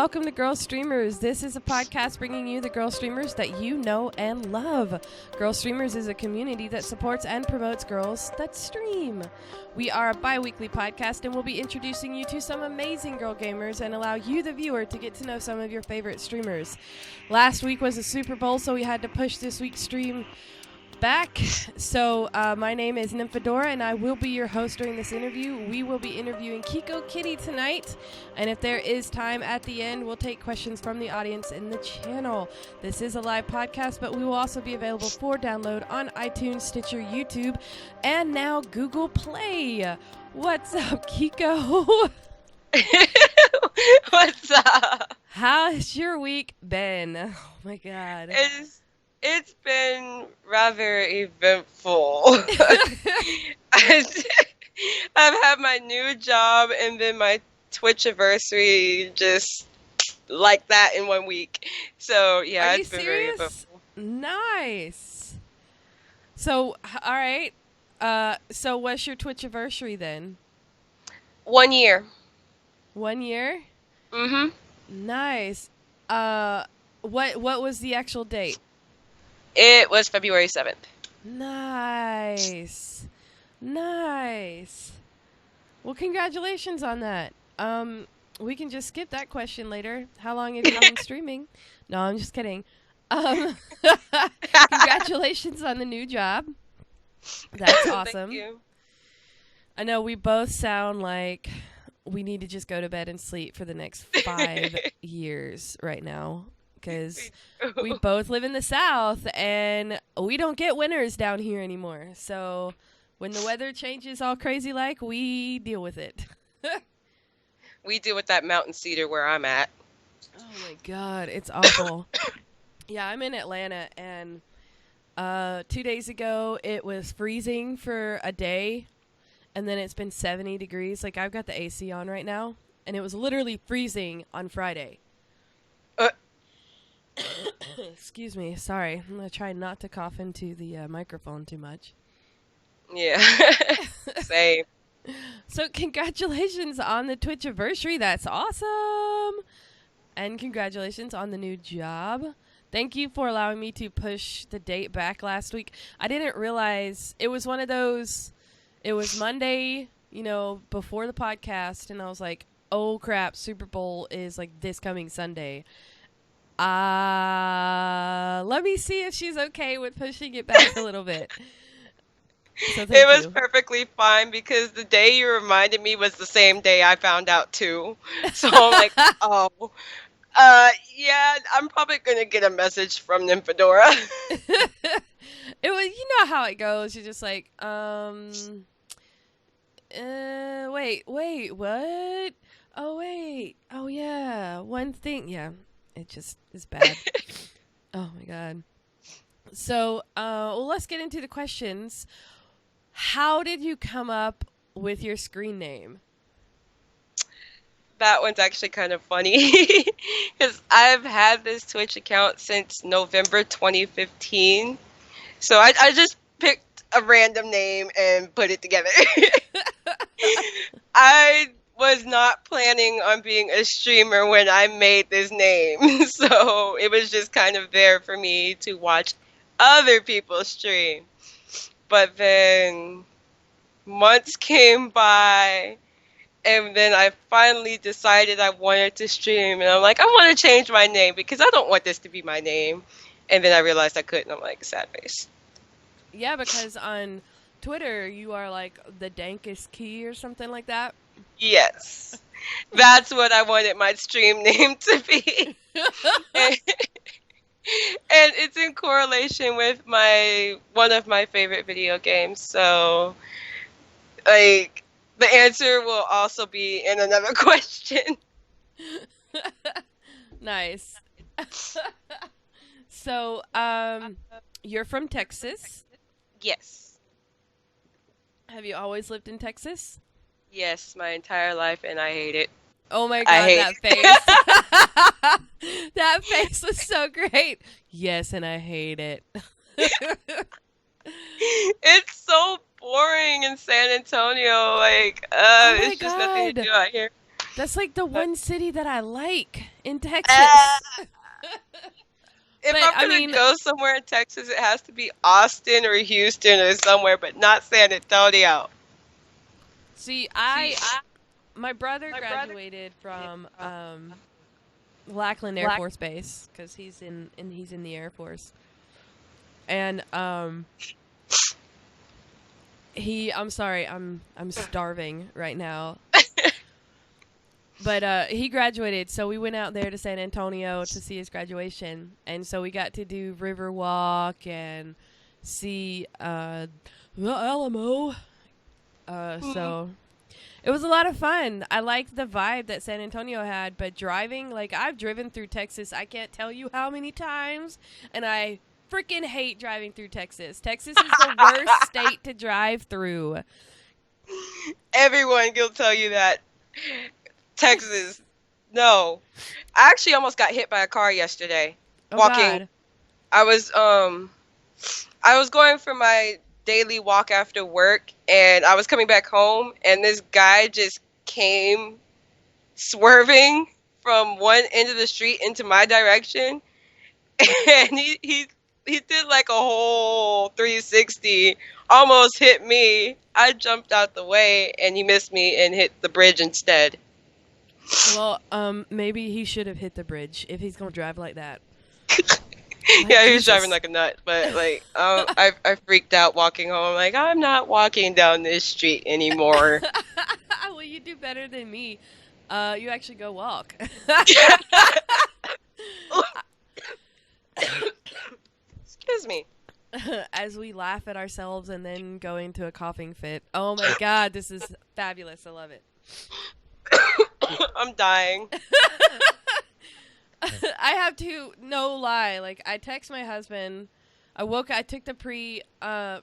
welcome to Girlstreamers. This is a podcast bringing you the Girlstreamers that you know and love. Girlstreamers is a community that supports and promotes girls that stream. We are a bi-weekly podcast and we'll be introducing you to some amazing girl gamers and allow you, the viewer, to get to know some of your favorite streamers. Last week was a Super Bowl, so we had to push this week's stream back. So my name is Nymphadora and I will be your host during this interview. We will be interviewing KeikoKitty tonight, and if there is time at the end, we'll take questions from the audience in the channel. This is a live podcast, but we will also be available for download on iTunes, Stitcher, YouTube, and now Google Play. What's up, Keiko? What's up? How's your week been? Oh my god. It's been rather eventful. I've had my new job and then my Twitch anniversary just like that in 1 week. So yeah, it's been very eventful. Nice. So all right. So what's your Twitch anniversary then? 1 year. 1 year? Mm-hmm. Nice. What was the actual date? It was February 7th. Nice. Well, congratulations on that. We can just skip that question later. How long have you been streaming? No, I'm just kidding. Congratulations on the new job. That's awesome. Thank you. I know we both sound like we need to just go to bed and sleep for the next 5 years right now. Because we both live in the South, and we don't get winters down here anymore. So when the weather changes all crazy like, we deal with it. We deal with that mountain cedar where I'm at. Oh, my God. It's awful. Yeah, I'm in Atlanta, and 2 days ago, it was freezing for a day, and then it's been 70 degrees. Like, I've got the AC on right now, and it was literally freezing on Friday. Excuse me. Sorry. I'm going to try not to cough into the microphone too much. Yeah. Same. So congratulations on the Twitch anniversary. That's awesome. And congratulations on the new job. Thank you for allowing me to push the date back last week. I didn't realize it was one of those. It was Monday, before the podcast. And I was like, oh, crap. Super Bowl is like this coming Sunday. Let me see if she's okay with pushing it back a little bit. So it was perfectly fine because the day you reminded me was the same day I found out too. So I'm like, yeah, I'm probably gonna get a message from Nymphadora. It was, how it goes. You're just like, wait, what? Oh wait, oh yeah, one thing, yeah. It just is bad. Oh, my God. So, let's get into the questions. How did you come up with your screen name? That one's actually kind of funny. Because I've had this Twitch account since November 2015. So I just picked a random name and put it together. I was not planning on being a streamer when I made this name. So it was just kind of there for me to watch other people stream. But then months came by, and then I finally decided I wanted to stream. And I'm like, I want to change my name because I don't want this to be my name. And then I realized I couldn't. I'm like, sad face. Yeah, because on Twitter, you are like the dankest key or something like that. Yes, that's what I wanted my stream name to be. And it's in correlation with one of my favorite video games. So, like, the answer will also be in another question. Nice. So, you're from Texas? Yes. Have you always lived in Texas? Yes, my entire life, and I hate it. Oh my God, that face. That face was so great. Yes, and I hate it. It's so boring in San Antonio. Like, it's just nothing to do out here. That's like the one city that I like in Texas. If But, I'm gonna go somewhere in Texas, it has to be Austin or Houston or somewhere, but not San Antonio. See, my brother graduated from Lackland Air Force Base because he's in the Air Force, and I'm sorry, I'm starving right now. But he graduated, so we went out there to San Antonio to see his graduation, and so we got to do Riverwalk and see the Alamo. So it was a lot of fun. I liked the vibe that San Antonio had, but driving, like, I've driven through Texas, I can't tell you how many times, and I freaking hate driving through Texas. Texas is the worst state to drive through. Everyone will tell you that. Texas. No. I actually almost got hit by a car yesterday. Oh, walking. God. I was going for my daily walk after work, and I was coming back home, and this guy just came swerving from one end of the street into my direction, and he did like a whole 360, almost hit me. I jumped out the way, and he missed me and hit the bridge instead. Well, maybe he should have hit the bridge if he's gonna drive like that. Yeah, he was driving like a nut, but like I freaked out walking home. Like, I'm not walking down this street anymore. Well, you do better than me. You actually go walk. Excuse me. As we laugh at ourselves and then go into a coughing fit. Oh my God, this is fabulous. I love it. I'm dying. I have to, no lie, like, I text my husband. I took the pre podcast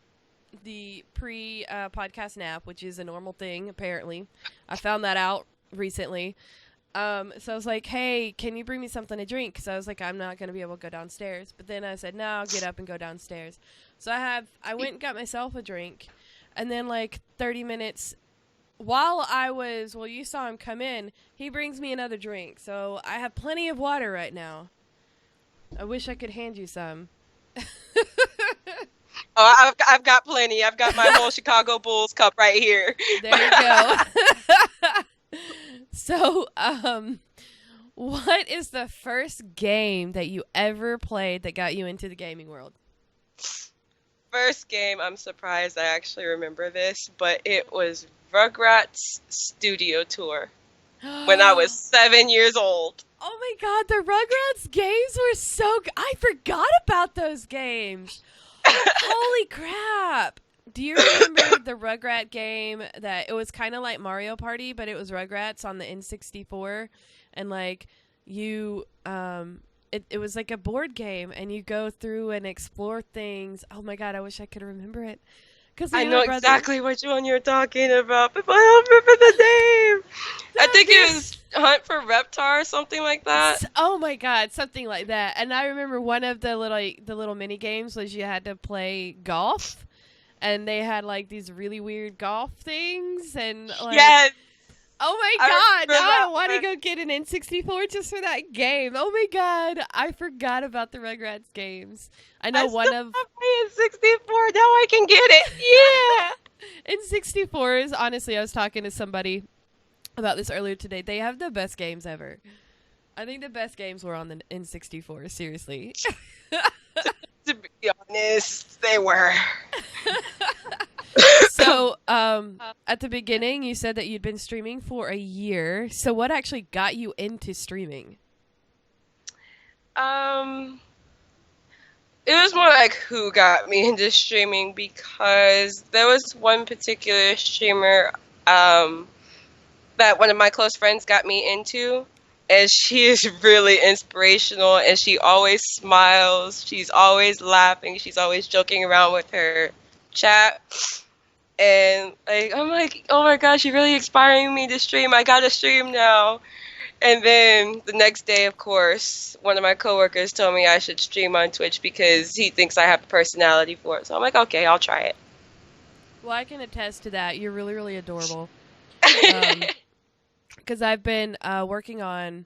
nap, which is a normal thing, apparently. I found that out recently. So I was like, hey, can you bring me something to drink? Because I was like, I'm not going to be able to go downstairs. But then I said, no, I'll get up and go downstairs. So I went and got myself a drink. And then, like, 30 minutes while you saw him come in, he brings me another drink. So I have plenty of water right now. I wish I could hand you some. Oh, I've got plenty. I've got my whole Chicago Bulls cup right here. There you go. So, what is the first game that you ever played that got you into the gaming world? First game, I'm surprised I actually remember this, but it was Rugrats Studio Tour when I was 7 years old. Oh my God, the Rugrats games were so good. I forgot about those games. Holy crap. Do you remember the Rugrat game that it was kind of like Mario Party, but it was Rugrats on the N64? And like you, it was like a board game and you go through and explore things. Oh my God, I wish I could remember it. I know exactly which one you're talking about, but I don't remember the name. I think it was Hunt for Reptar or something like that. Oh my God, something like that. And I remember one of the little mini games was you had to play golf, and they had like these really weird golf things, and like, yes. Oh my God, now I want to go get an N64 just for that game. Oh my God, I forgot about the Rugrats games. I know one of N64. Now I can get it. Yeah. N64 is, honestly, I was talking to somebody about this earlier today. They have the best games ever. I think the best games were on the N64, seriously. To be honest, they were. So, at the beginning, you said that you'd been streaming for a year. So what actually got you into streaming? It was more like who got me into streaming, because there was one particular streamer that one of my close friends got me into, and she is really inspirational, and she always smiles, she's always laughing, she's always joking around with her chat, and like I'm like, oh my gosh, you're really inspiring me to stream. I gotta stream now. And then the next day, of course, one of my coworkers told me I should stream on Twitch because he thinks I have the personality for it. So I'm like, okay, I'll try it. Well, I can attest to that. You're really, really adorable. Because I've been working on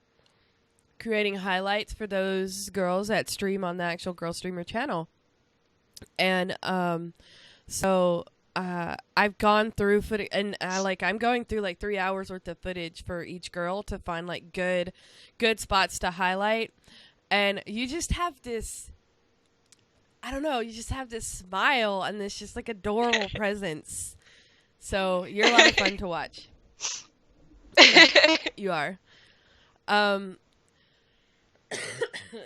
creating highlights for those girls that stream on the actual Girlstreamer channel. And so I've gone through footage, and I'm going through like 3 hours worth of footage for each girl to find like good spots to highlight. And you just have this, I don't know, you just have this smile and this just like adorable presence. So you're a lot of fun to watch. You are.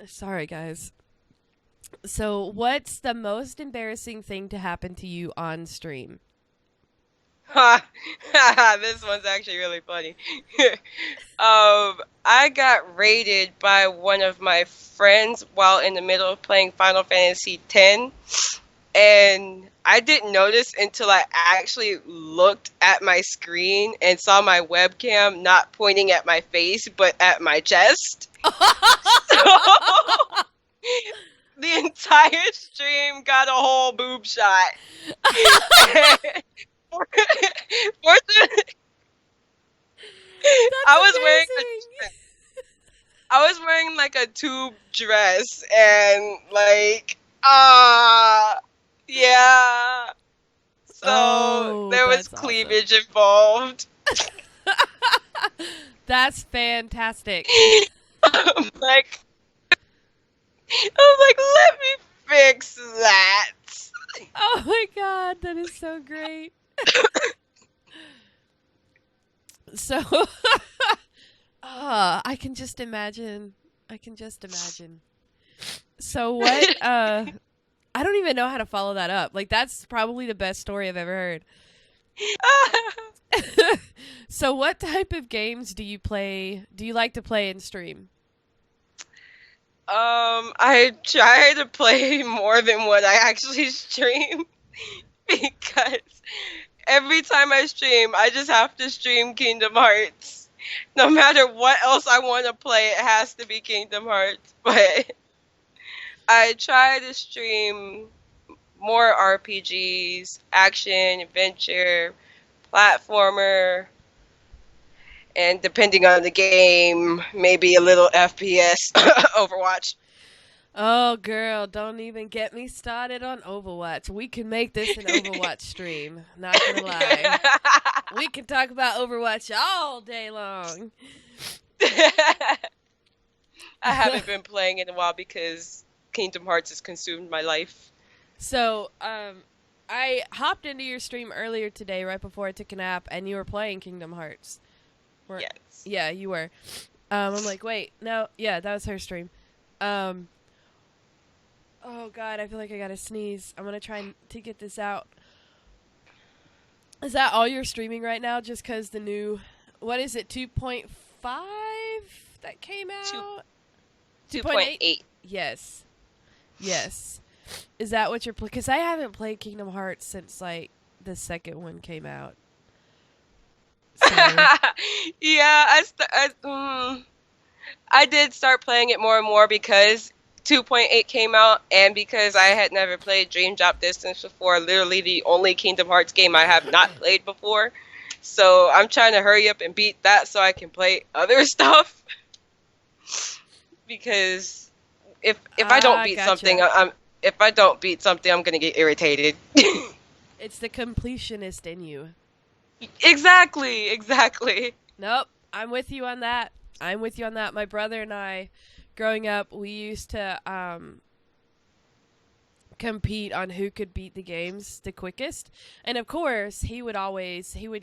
Sorry, guys. So what's the most embarrassing thing to happen to you on stream? This one's actually really funny. I got raided by one of my friends while in the middle of playing Final Fantasy X, and I didn't notice until I actually looked at my screen and saw my webcam not pointing at my face but at my chest. So the entire stream got a whole boob shot. Fortunately, I was wearing like a tube dress and like yeah. So there was cleavage involved. That's fantastic. I'm like, let me fix that. Oh my god, that is so great. So, I can just imagine. So what, I don't even know how to follow that up. Like, that's probably the best story I've ever heard. So what type of games do you like to play and stream? I try to play more than what I actually stream because every time I stream, I just have to stream Kingdom Hearts. No matter what else I want to play, it has to be Kingdom Hearts. But I try to stream more RPGs, action, adventure, platformer, and depending on the game, maybe a little FPS, Overwatch. Oh, girl, don't even get me started on Overwatch. We can make this an Overwatch stream. Not gonna lie. We can talk about Overwatch all day long. I haven't been playing in a while because Kingdom Hearts has consumed my life. So, I hopped into your stream earlier today, right before I took a nap, and you were playing Kingdom Hearts. Yes. Yeah, you were. I'm like, wait, no, yeah, that was her stream. Oh god, I feel like I gotta sneeze. I'm gonna try to get this out. Is that all you're streaming right now? Just because the new, what is it, 2.5 that came out? 2.8. Yes. Is that what you're playing? Because I haven't played Kingdom Hearts since, like, the second one came out. So. Yeah, I did start playing it more and more because 2.8 came out and because I had never played Dream Drop Distance before, literally the only Kingdom Hearts game I have not played before. So I'm trying to hurry up and beat that so I can play other stuff. Because if I don't beat something, I'm gonna get irritated. It's the completionist in you. Exactly. Nope, I'm with you on that. My brother and I, growing up, we used to compete on who could beat the games the quickest. And of course, he would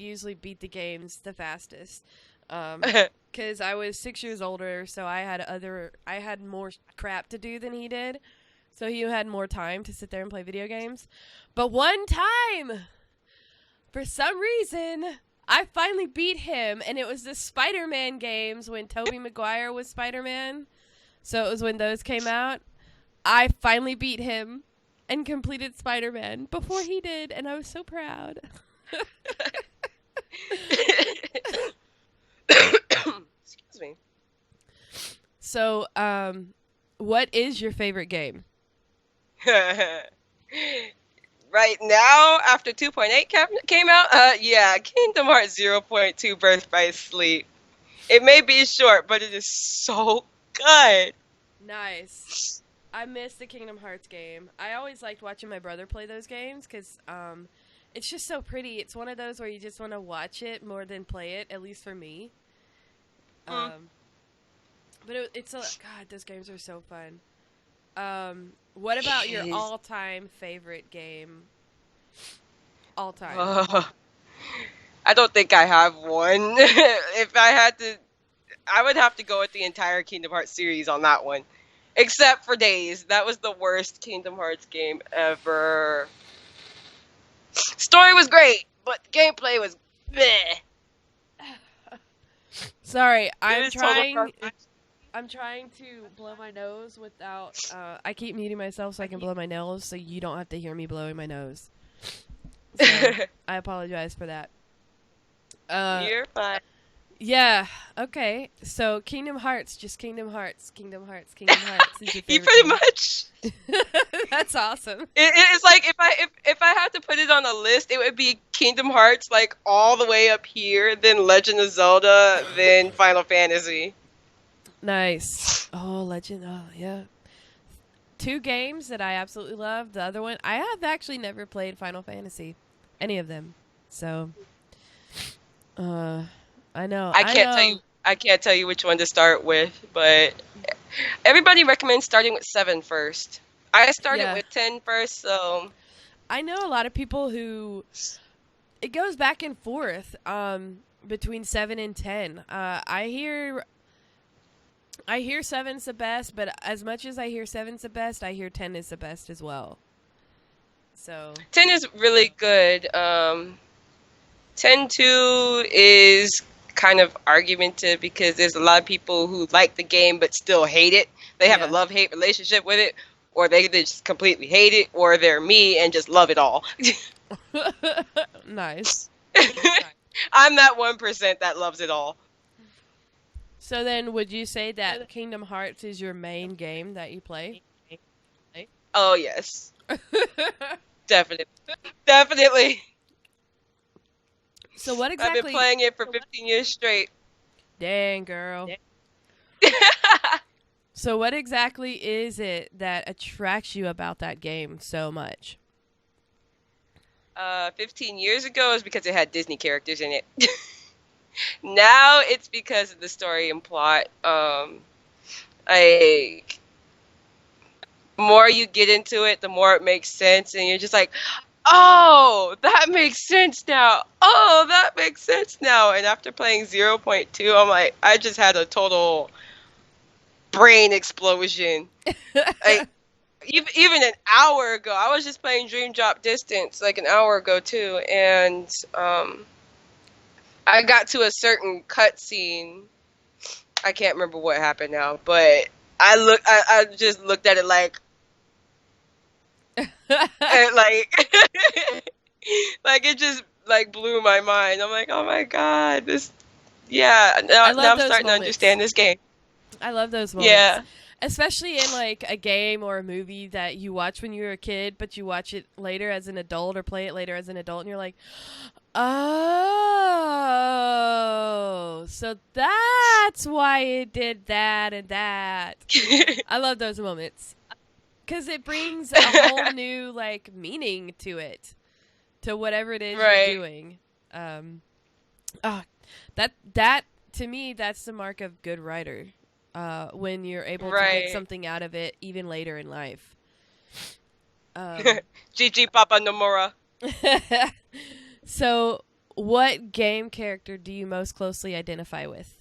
usually beat the games the fastest. Because I was 6 years older, so I had more crap to do than he did. So he had more time to sit there and play video games. But one time, for some reason, I finally beat him, and it was the Spider-Man games when Tobey Maguire was Spider-Man. So it was when those came out. I finally beat him and completed Spider-Man before he did, and I was so proud. Excuse me. So, what is your favorite game? Right now, after 2.8 came out, Kingdom Hearts 0.2 Birth by Sleep. It may be short, but it is so good. Nice. I miss the Kingdom Hearts game. I always liked watching my brother play those games because it's just so pretty. It's one of those where you just want to watch it more than play it, at least for me. But it's a God. Those games are so fun. What about your all-time favorite game? All time. I don't think I have one. If I had to, I would have to go with the entire Kingdom Hearts series on that one. Except for Days. That was the worst Kingdom Hearts game ever. Story was great, but gameplay was bleh. Sorry, I'm trying to blow my nose without... I keep muting myself so I can blow my nose so you don't have to hear me blowing my nose. So, I apologize for that. You're fine. Yeah, okay. So, Kingdom Hearts, just Kingdom Hearts, Kingdom Hearts, Kingdom Hearts is your favorite You pretty game. much. That's awesome. It's like if I had to put it on a list, it would be Kingdom Hearts like all the way up here, then Legend of Zelda, then Final Fantasy. Nice. Oh, Legend. Oh, yeah. 2 games that I absolutely love. The other one, I have actually never played Final Fantasy, any of them. So, I know. I can't tell you which one to start with, but everybody recommends starting with 7 first. I started with 10 first, so I know a lot of people who it goes back and forth between 7 and 10. I hear 7's the best, but as much as I hear 7's the best, I hear 10 is the best as well. So 10 is really good. 10-2 is kind of argumentative because there's a lot of people who like the game but still hate it. They have a love-hate relationship with it, or they just completely hate it, or they're me and just love it all. Nice. I'm that 1% that loves it all. So then, would you say that Kingdom Hearts is your main game that you play? Oh, yes. Definitely. So what exactly... I've been playing it for 15 years straight. Dang, girl. So what exactly is it that attracts you about that game so much? 15 years ago is because it had Disney characters in it. Now it's because of the story and plot. Like, more you get into it, the more it makes sense, and you're just like, oh, that makes sense now. Oh, that makes sense now. And after playing 0.2, I'm like, I just had a total brain explosion. Like, even an hour ago, I was just playing Dream Drop Distance like an hour ago too, and I got to a certain cutscene. I can't remember what happened now, but I just looked at it like, and like, like it just like blew my mind. I'm like, oh my god, this, yeah. Now I'm starting to understand this game. I love those moments. Yeah. Especially in like a game or a movie that you watch when you were a kid, but you watch it later as an adult or play it later as an adult, and you're like, oh, so that's why it did that and that. I love those moments because it brings a whole new like meaning to it, to whatever it is you're doing. That to me, that's the mark of good writer. When you're able to get something out of it even later in life. GG Papa Nomura. So, what game character do you most closely identify with?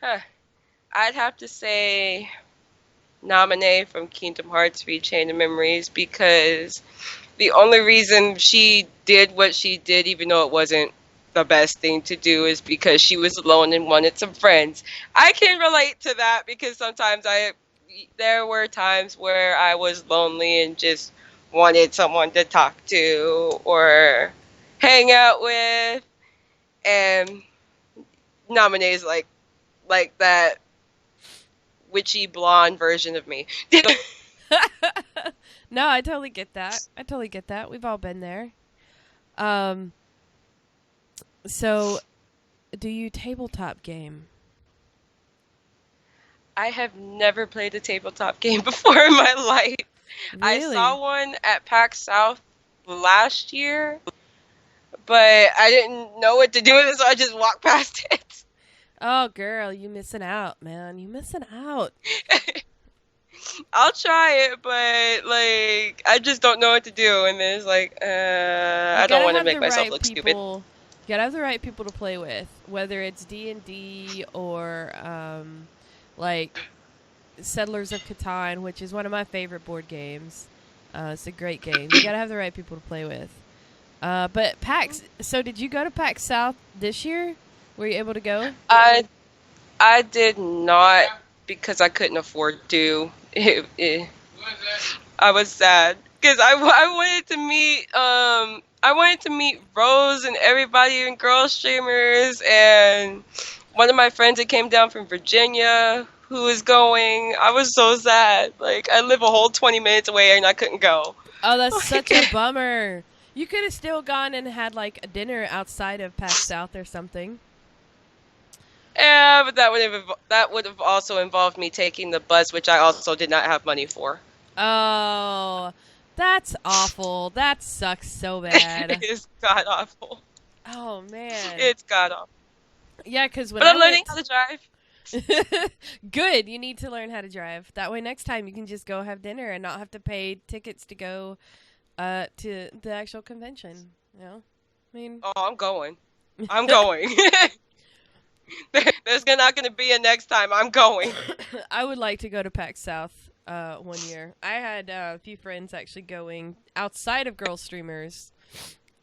I'd have to say Naminé from Kingdom Hearts Chain of Memories, because the only reason she did what she did, even though it wasn't the best thing to do, is because she was alone and wanted some friends. I can relate to that because sometimes there were times where I was lonely and just wanted someone to talk to or hang out with, and Naminé is like that witchy blonde version of me. No, I totally get that. We've all been there. So, do you tabletop game? I have never played a tabletop game before in my life. I Really? saw one at PAX South last year, but I didn't know what to do with it, so I just walked past it. Oh, girl, you missing out, man. You missing out. I'll try it, but like I just don't know what to do, and then it's like You I don't gotta want to have make the myself right look stupid. people. You gotta have the right people to play with, whether it's D&D or like Settlers of Catan, which is one of my favorite board games. It's a great game. You gotta have the right people to play with. But PAX. So did you go to PAX South this year? Were you able to go? I did not because I couldn't afford to. I was sad because I wanted to meet Rose and everybody in Girlstreamers, and one of my friends that came down from Virginia who was going. I was so sad. Like I live a whole 20 minutes away and I couldn't go. Oh, that's such a bummer. You could have still gone and had like a dinner outside of PAX South or something. Yeah, but that would have also involved me taking the bus, which I also did not have money for. Oh, that's awful. That sucks so bad. It's god awful. Oh, man. It's god awful. Yeah, because when But I'm learning how to drive. Good. You need to learn how to drive. That way next time you can just go have dinner and not have to pay tickets to go to the actual convention. You know? I mean... Oh, I'm going. I'm going. There's not going to be a next time. I'm going. I would like to go to PAX South one year. I had a few friends actually going outside of Girlstreamers,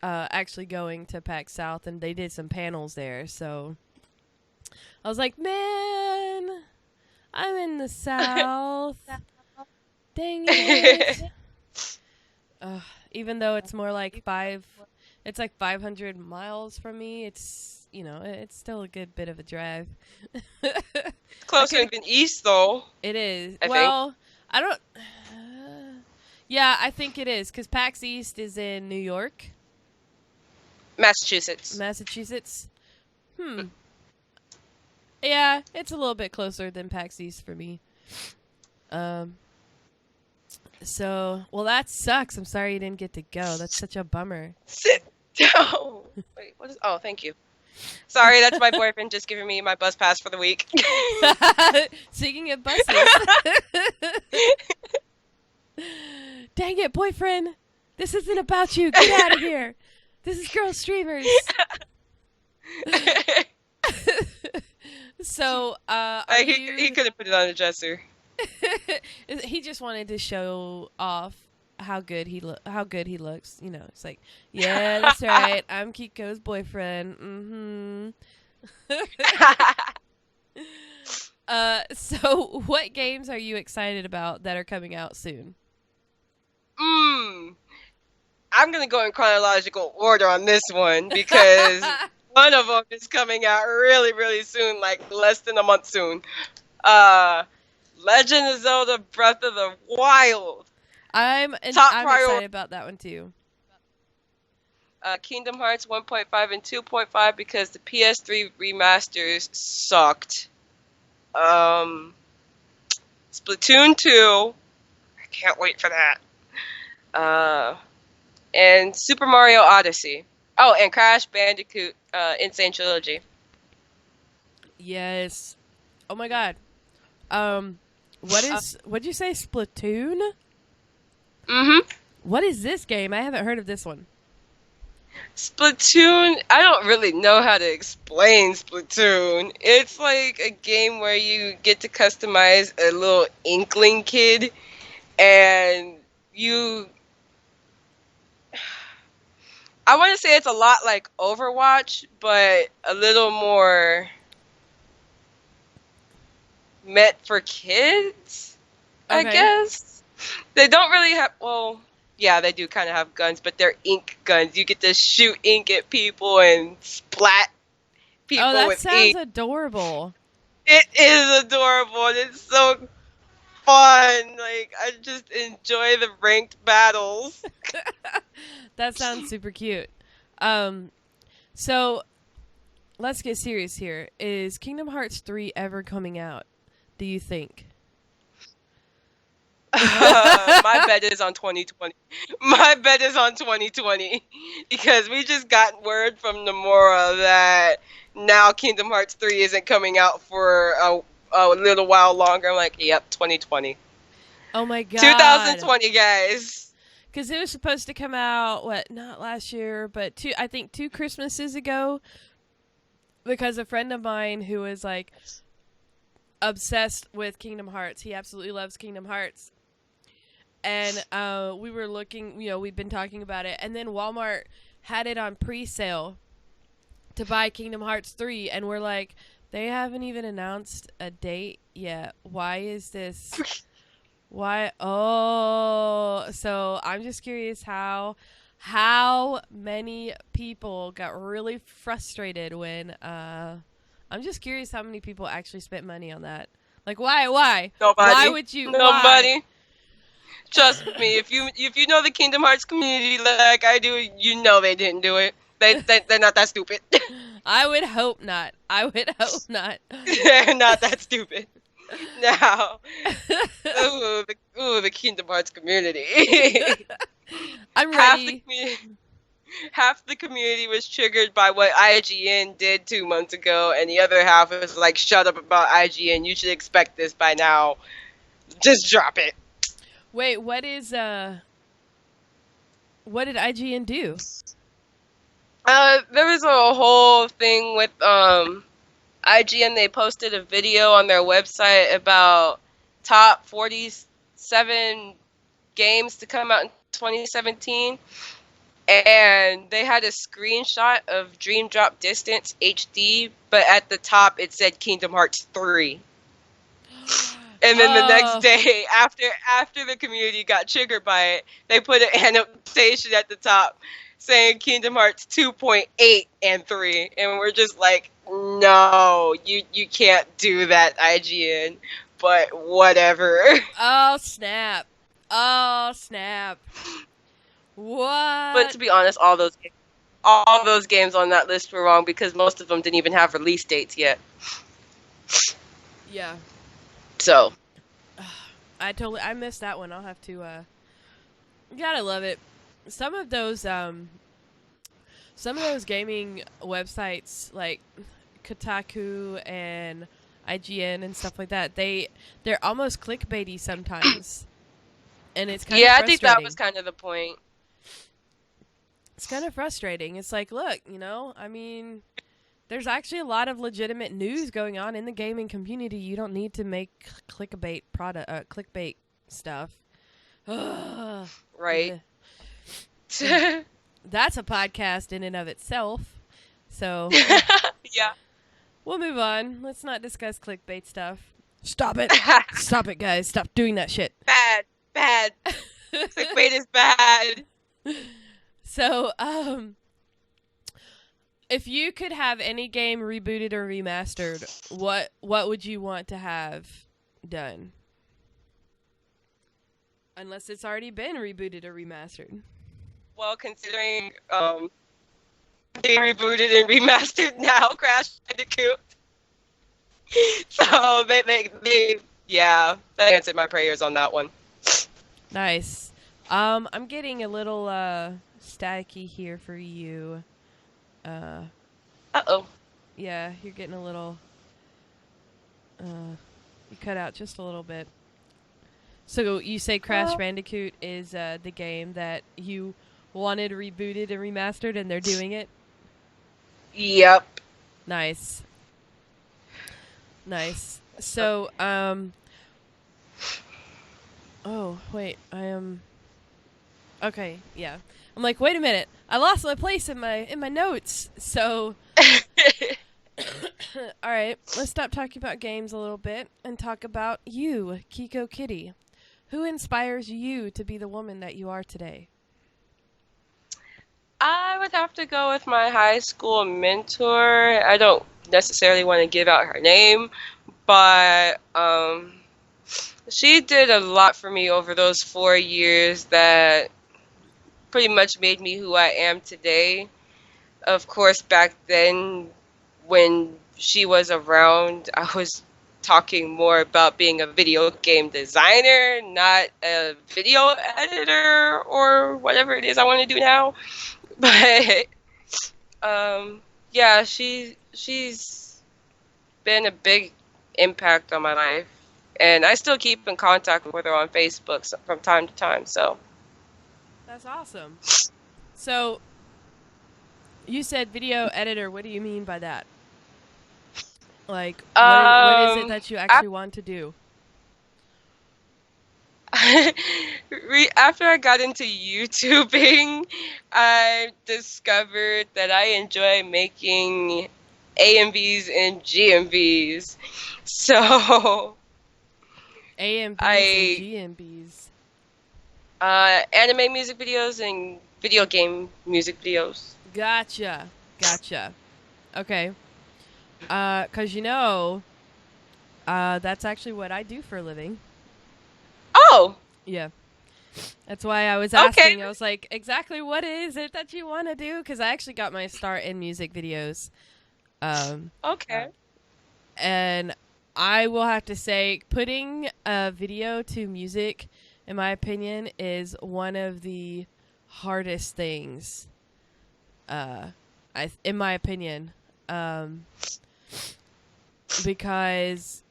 actually going to PAX South, and they did some panels there. So I was like, man, I'm in the South. Dang it. Even though it's more like it's like 500 miles from me. It's, you know, it's still a good bit of a drive. Closer than east, though. It is. I well, think. I don't... yeah, I think it is, because PAX East is in New York. Massachusetts. Yeah, it's a little bit closer than PAX East for me. So, well, that sucks. I'm sorry you didn't get to go. That's such a bummer. Sit down. Wait, what is... Oh, thank you. Sorry, that's my boyfriend just giving me my bus pass for the week. Speaking of buses. Dang it, boyfriend. This isn't about you. Get out of here. This is Girlstreamers. So, he could have put it on a dresser. He just wanted to show off how good he looks. You know, it's like, yeah, that's right. I'm Keiko's boyfriend. So what games are you excited about that are coming out soon? I'm gonna go in chronological order on this one because one of them is coming out really, really soon, like less than a month soon. Legend of Zelda: Breath of the Wild. I'm excited about that one too. Kingdom Hearts 1.5 and 2.5 because the PS3 remasters sucked. Splatoon 2. I can't wait for that. And Super Mario Odyssey. Oh, and Crash Bandicoot Insane Trilogy. Yes. Oh my god. What'd you say, Splatoon? What is this game? I haven't heard of this one. Splatoon, I don't really know how to explain Splatoon. It's like a game where you get to customize a little inkling kid, and I want to say it's a lot like Overwatch, but a little more meant for kids, okay. I guess. They don't really have, well, yeah, they do kind of have guns, but they're ink guns. You get to shoot ink at people and splat people with ink. Oh, that sounds adorable. It is adorable, and it's so fun. Like, I just enjoy the ranked battles. That sounds super cute. So, let's get serious here. Is Kingdom Hearts 3 ever coming out? do you think? My bet is on 2020. My bet is on 2020 because we just got word from Nomura that now Kingdom Hearts 3 isn't coming out for a little while longer. I'm like, yep, 2020. Oh my god. 2020, guys. Because it was supposed to come out, not last year, but I think 2 Christmases ago. Because a friend of mine who is like obsessed with Kingdom Hearts, he absolutely loves Kingdom Hearts. And we were looking, we've been talking about it. And then Walmart had it on pre-sale to buy Kingdom Hearts 3. And we're like, they haven't even announced a date yet. Why is this? Why? Oh, so I'm just curious how many people got really frustrated when, I'm just curious how many people actually spent money on that. Like, why? Nobody. Why would you? Nobody. Why? Trust me, if you know the Kingdom Hearts community like I do, you know they didn't do it. They're not that stupid. I would hope not. They're not that stupid. Now, the Kingdom Hearts community. I'm ready. Half the community was triggered by what IGN did 2 months ago, and the other half was like, shut up about IGN. You should expect this by now. Just drop it. Wait, what did IGN do? There was a whole thing with IGN. They posted a video on their website about top 47 games to come out in 2017, and they had a screenshot of Dream Drop Distance HD, but at the top it said Kingdom Hearts 3. And then the next day, after the community got triggered by it, they put an annotation at the top saying Kingdom Hearts 2.8 and 3. And we're just like, no, you can't do that, IGN. But whatever. Oh, snap. What? But to be honest, all those games on that list were wrong because most of them didn't even have release dates yet. Yeah. So, I missed that one. I'll have to, gotta love it. Some of those gaming websites like Kotaku and IGN and stuff like that, they're almost clickbaity sometimes. And it's kind of frustrating. I think that was kind of the point. It's kind of frustrating. It's like, look, I mean, there's actually a lot of legitimate news going on in the gaming community. You don't need to make clickbait stuff. Right. That's a podcast in and of itself. So yeah. We'll move on. Let's not discuss clickbait stuff. Stop it. Stop it, guys. Stop doing that shit. Bad. Clickbait is bad. So, if you could have any game rebooted or remastered, what would you want to have done? Unless it's already been rebooted or remastered. Well, considering they rebooted and remastered now, Crash Bandicoot. So they answered my prayers on that one. Nice. I'm getting a little staticky here for you. Uh-oh. Yeah, you're getting a little you cut out just a little bit. So you say Crash Bandicoot is the game that you wanted rebooted and remastered, and they're doing it? Yep. Nice. So, oh, wait, okay, yeah. I'm like, wait a minute, I lost my place in my notes, so... Alright, let's stop talking about games a little bit and talk about you, KeikoKitty. Who inspires you to be the woman that you are today? I would have to go with my high school mentor. I don't necessarily want to give out her name, but she did a lot for me over those 4 years that pretty much made me who I am today. Of course, back then, when she was around, I was talking more about being a video game designer, not a video editor or whatever it is I want to do now. But yeah, she's been a big impact on my life, and I still keep in contact with her on Facebook from time to time. So That's awesome. So, you said video editor. What do you mean by that? Like, what is it that you actually want to do? After I got into YouTubing, I discovered that I enjoy making AMVs and GMVs. So AMBs I and GMBs. Anime music videos and video game music videos. Gotcha. Okay. 'Cause that's actually what I do for a living. Oh, Yeah. That's why I was asking. okay. I was like, exactly what is it that you want to do? Because I actually got my start in music videos. Okay. And I will have to say, putting a video to music, in my opinion, is one of the hardest things. In my opinion, because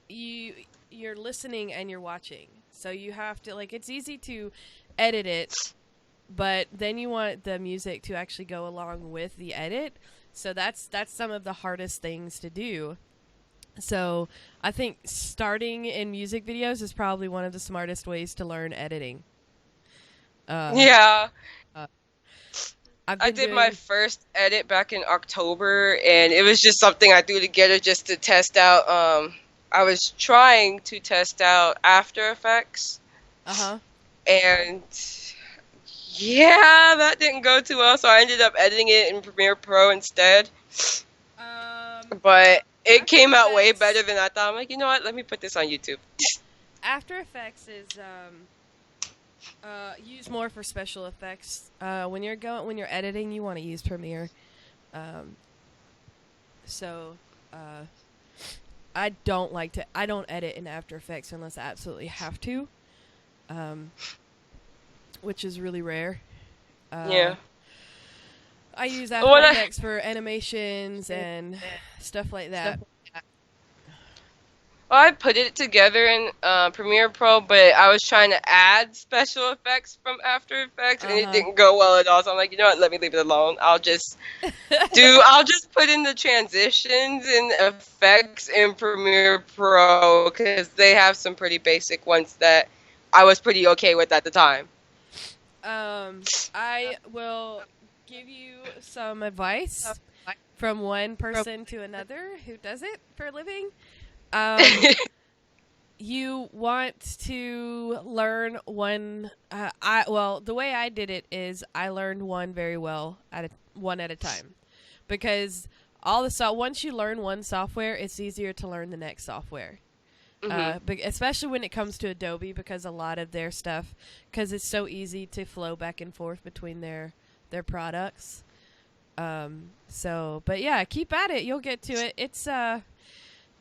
you're listening and you're watching, so you have to it's easy to edit it, but then you want the music to actually go along with the edit. So that's some of the hardest things to do. So I think starting in music videos is probably one of the smartest ways to learn editing. Yeah. Uh, I did my first edit back in October, and it was just something I threw together just to test out. I was trying to test out After Effects, and yeah, that didn't go too well, so I ended up editing it in Premiere Pro instead. But it came out way better than I thought. I'm like, you know what? Let me put this on YouTube. After Effects is used more for special effects. When you're editing, you want to use Premiere. So I don't edit in After Effects unless I absolutely have to, which is really rare. Yeah. I use After Effects for animations and stuff like that. Well, I put it together in Premiere Pro, but I was trying to add special effects from After Effects, and it didn't go well at all. So I'm like, you know what? Let me leave it alone. I'll just put in the transitions and effects in Premiere Pro, because they have some pretty basic ones that I was pretty okay with at the time. I will give you some advice from one person to another who does it for a living. You want to learn one. The way I did it is I learned one very well one at a time, because once you learn one software, it's easier to learn the next software. Especially when it comes to Adobe, because a lot of their stuff, because it's so easy to flow back and forth between their products. But yeah, keep at it. You'll get to it.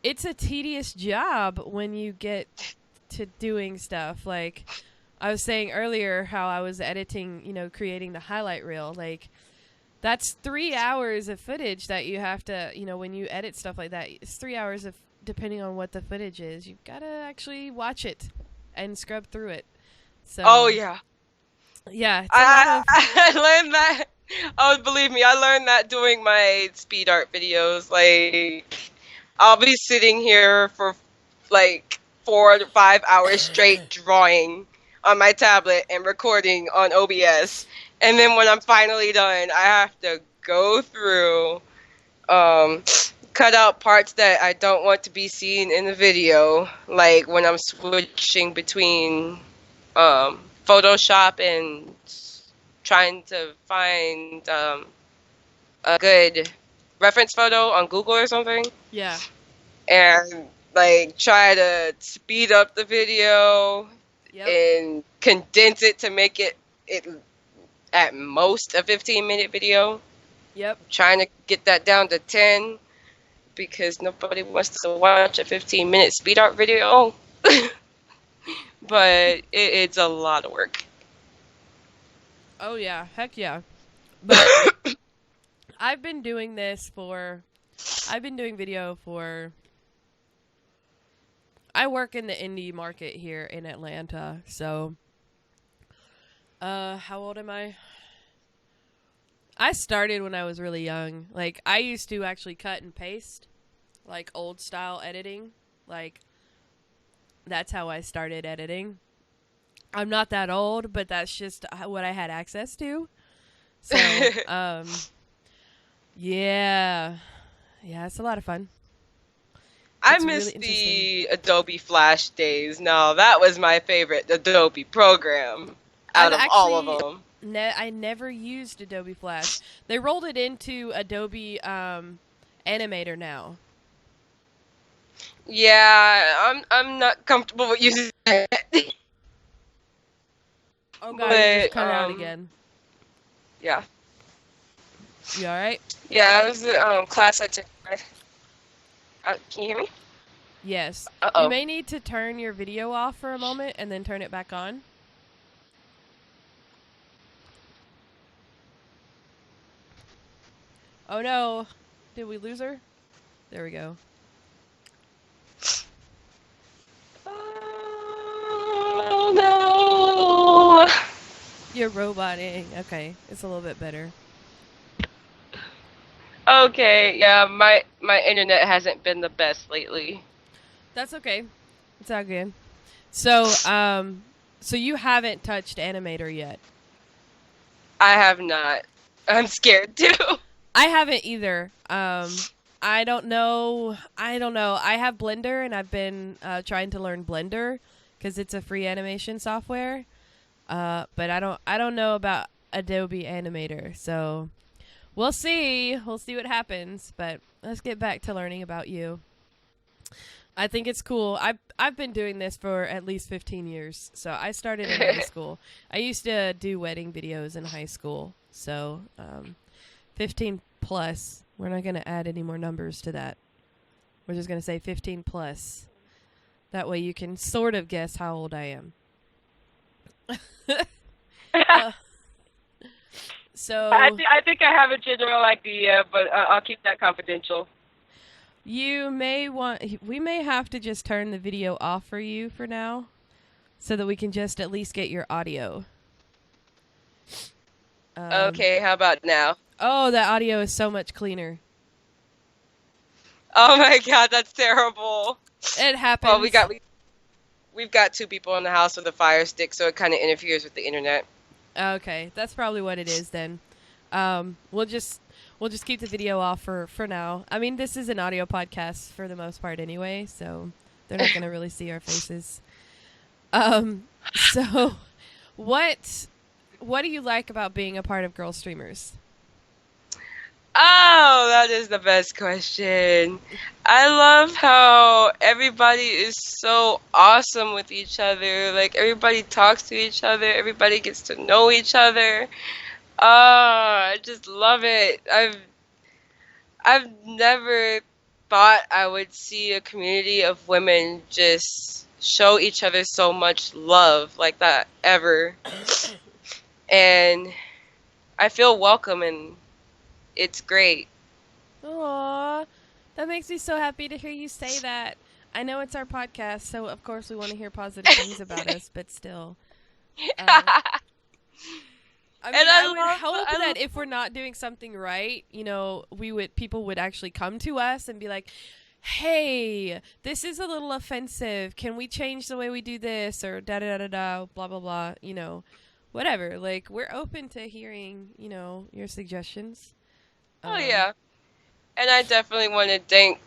It's a tedious job when you get to doing stuff. Like I was saying earlier, how I was editing, creating the highlight reel. Like that's 3 hours of footage that you have to, when you edit stuff like that, it's 3 hours of, depending on what the footage is, you've got to actually watch it and scrub through it. So. Oh yeah. Yeah. I learned that. Oh, believe me, I learned that doing my speed art videos. Like, I'll be sitting here for like 4 to 5 hours straight drawing on my tablet and recording on OBS. And then when I'm finally done, I have to go through, cut out parts that I don't want to be seen in the video. Like when I'm switching between Photoshop and trying to find a good reference photo on Google or something. Yeah. And like try to speed up the video and condense it to make it at most a 15-minute video. Yep. Trying to get that down to 10, because nobody wants to watch a 15-minute speed art video. But it's a lot of work. Oh yeah, heck yeah. But I've been doing video for, I work in the indie market here in Atlanta, so, how old am I? I started when I was really young. Like, I used to actually cut and paste, like, old style editing. Like, that's how I started editing. I'm not that old, but that's just what I had access to. So, yeah, it's a lot of fun. I It's miss really the Adobe Flash days. No, that was my favorite Adobe program out of all of them. I never used Adobe Flash. They rolled it into Adobe Animator now. Yeah, I'm not comfortable with using that. Oh god, you just cut it out again. Yeah. You alright? Yeah, it was the class I took. Can you hear me? Yes. Uh-oh. You may need to turn your video off for a moment and then turn it back on. Oh no. Did we lose her? There we go. Oh no. You're roboting. Okay, it's a little bit better. Okay, yeah, my internet hasn't been the best lately. That's okay. It's all good. So, so you haven't touched Animator yet? I have not. I'm scared too. I haven't either. I don't know. I have Blender, and I've been trying to learn Blender because it's a free animation software. But I don't know about Adobe Animator. So we'll see. We'll see what happens. But let's get back to learning about you. I think it's cool. I've been doing this for at least 15 years. So I started in high school. I used to do wedding videos in high school. So 15 plus. We're not going to add any more numbers to that. We're just going to say 15 plus. That way you can sort of guess how old I am. So I think I have a general idea, but I'll keep that confidential. we may have to just turn the video off for you for now, so that we can just at least get your audio. Okay, how about now? Oh, the audio is so much cleaner. Oh my god, that's terrible. It happens. Well, we've got two people in the house with a Fire Stick, so it kind of interferes with the internet. Okay, that's probably what it is then. We'll just keep the video off for now. I mean, this is an audio podcast for the most part anyway, so they're not going to really see our faces. So what do you like about being a part of Girlstreamers? Oh, that is the best question. I love how everybody is so awesome with each other. Like, everybody talks to each other. Everybody gets to know each other. I just love it. I've never thought I would see a community of women just show each other so much love like that ever. And I feel welcome, and it's great. Aww, that makes me so happy to hear you say that. I know it's our podcast, so of course we want to hear positive things about us, but still. I would hope that if we're not doing something right, you know, people would actually come to us and be like, hey, this is a little offensive. Can we change the way we do this? Or da-da-da-da-da, blah, blah, blah, you know, whatever. Like, we're open to hearing, you know, your suggestions. Oh, yeah. And I definitely want to thank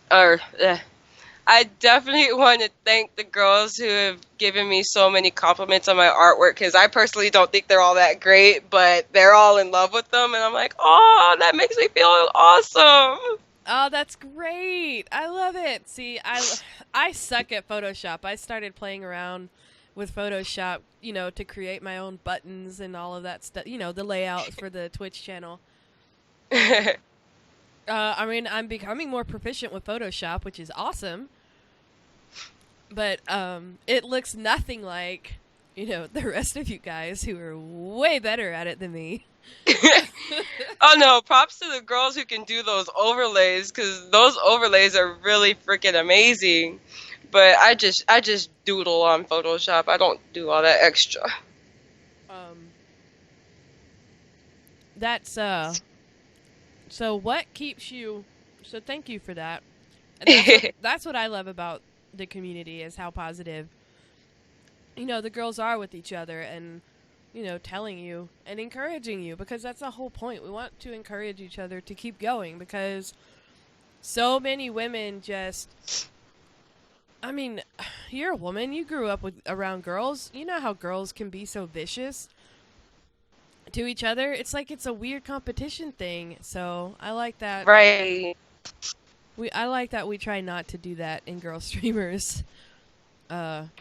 the girls who have given me so many compliments on my artwork, because I personally don't think they're all that great, but they're all in love with them, and I'm like, oh, that makes me feel awesome. Oh, that's great. I love it. See, I suck at Photoshop. I started playing around with Photoshop, you know, to create my own buttons and all of that stuff, you know, the layout for the Twitch channel. I mean, I'm becoming more proficient with Photoshop, which is awesome. But it looks nothing like, the rest of you guys who are way better at it than me. Oh no, props to the girls who can do those overlays, because those overlays are really freaking amazing. But I just doodle on Photoshop. I don't do all that extra. That's so what keeps you, so thank you for that. And that's what I love about the community, is how positive the girls are with each other, and telling you and encouraging you, because that's the whole point. We want to encourage each other to keep going, because so many women just, I mean, you're a woman, you grew up around girls, you know how girls can be so vicious to each other. It's like it's a weird competition thing. So I like that. Right. I like that we try not to do that in Girl Streamers. I'm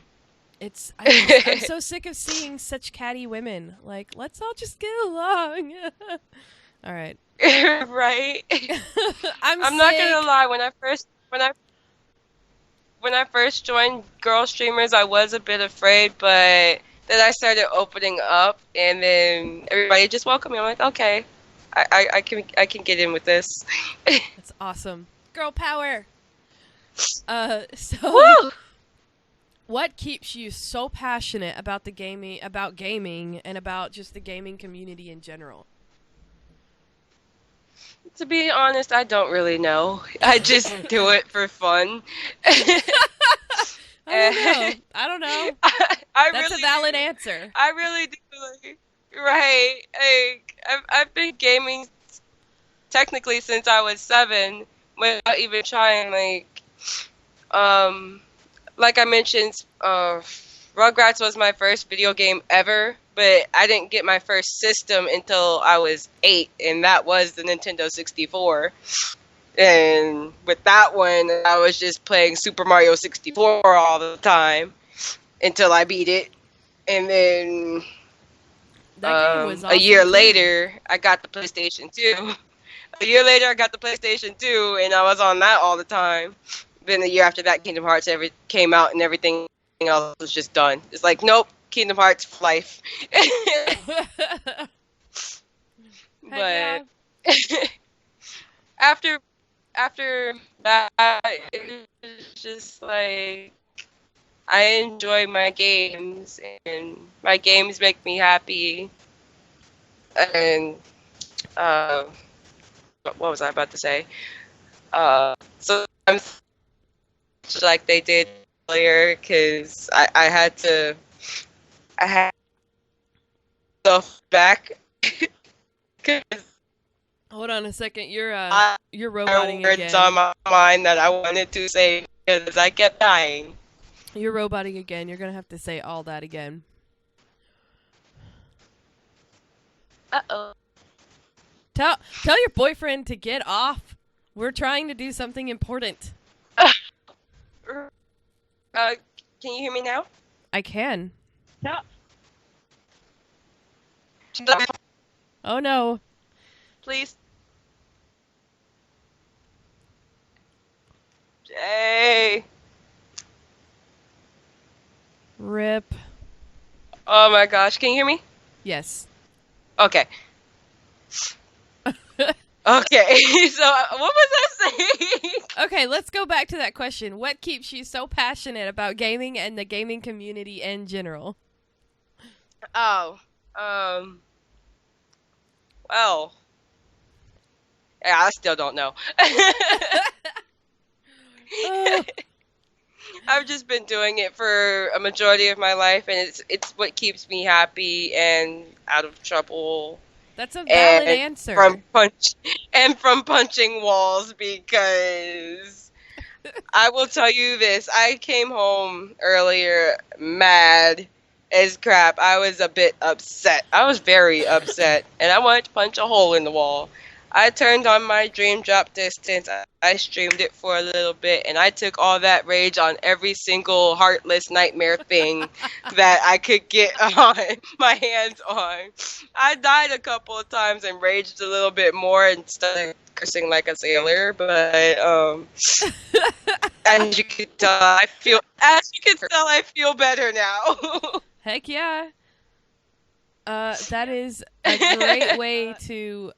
so sick of seeing such catty women. Like, let's all just get along. All right. Right. I'm not gonna lie. When I first joined Girlstreamers, I was a bit afraid, but then I started opening up, and then everybody just welcomed me. I'm like, okay, I can get in with this. That's awesome. Girl power. So Woo! What keeps you so passionate about gaming, and about just the gaming community in general? To be honest, I don't really know. I just do it for fun. I don't know. That's a valid answer. I really do. Right. I've been gaming technically since I was 7, without even trying. Like I mentioned, Rugrats was my first video game ever, but I didn't get my first system until I was 8, and that was the Nintendo 64. And with that one, I was just playing Super Mario 64 all the time until I beat it. And then that game was awesome a year too. later, I got the PlayStation 2. A year later, I got the PlayStation 2, and I was on that all the time. Then a year after that, Kingdom Hearts came out, and everything else was just done. It's like, nope, Kingdom Hearts for life. But after that, it was just like, I enjoy my games, and my games make me happy. And what was I about to say? So I'm like they did earlier, because I had stuff back. Hold on a second. You're roboting words again. on my mind that I wanted to say, because I kept dying. You're roboting again. You're gonna have to say all that again. Uh-oh. Tell your boyfriend to get off. We're trying to do something important. Can you hear me now? I can. No. Oh no. Please. Jay. Rip. Oh my gosh. Can you hear me? Yes. Okay. Okay. So what was I saying? Okay, let's go back to that question. What keeps you so passionate about gaming and the gaming community in general? Oh. Well. Yeah, I still don't know. I've just been doing it for a majority of my life, and it's what keeps me happy and out of trouble. That's a valid answer. From punching walls, because I will tell you this. I came home earlier mad as crap. I was a bit upset. I was very upset, and I wanted to punch a hole in the wall. I turned on my Dream Drop Distance. I streamed it for a little bit, and I took all that rage on every single heartless nightmare thing that I could get on my hands on. I died a couple of times and raged a little bit more and started cursing like a sailor, but as you can tell, I feel better now. Heck yeah. That is a great way to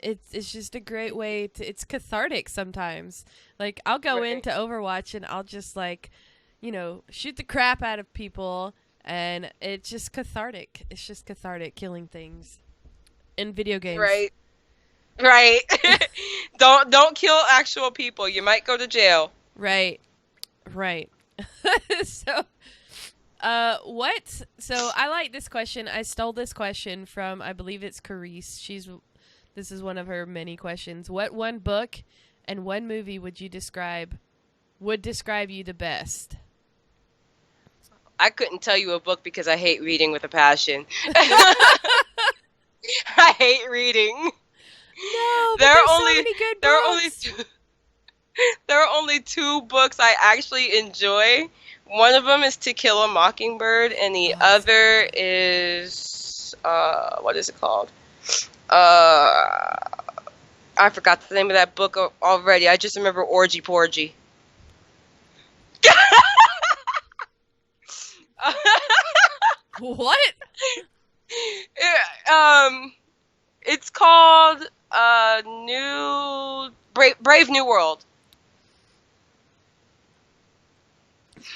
it's just a great way to, it's cathartic sometimes. Like, I'll go into Overwatch and I'll just, like, you know, shoot the crap out of people, and it's just cathartic. It's just cathartic killing things in video games. Right. Don't kill actual people. You might go to jail. Right. So what? So I like this question. I stole this question from, I believe it's Carice. This is one of her many questions. What one book and one movie would describe you the best? I couldn't tell you a book because I hate reading with a passion. I hate reading. No, but there's so many good books. There are only two books I actually enjoy. One of them is To Kill a Mockingbird, and the other is what is it called? I forgot the name of that book already. I just remember Orgy Porgy. What? It's called Brave New World.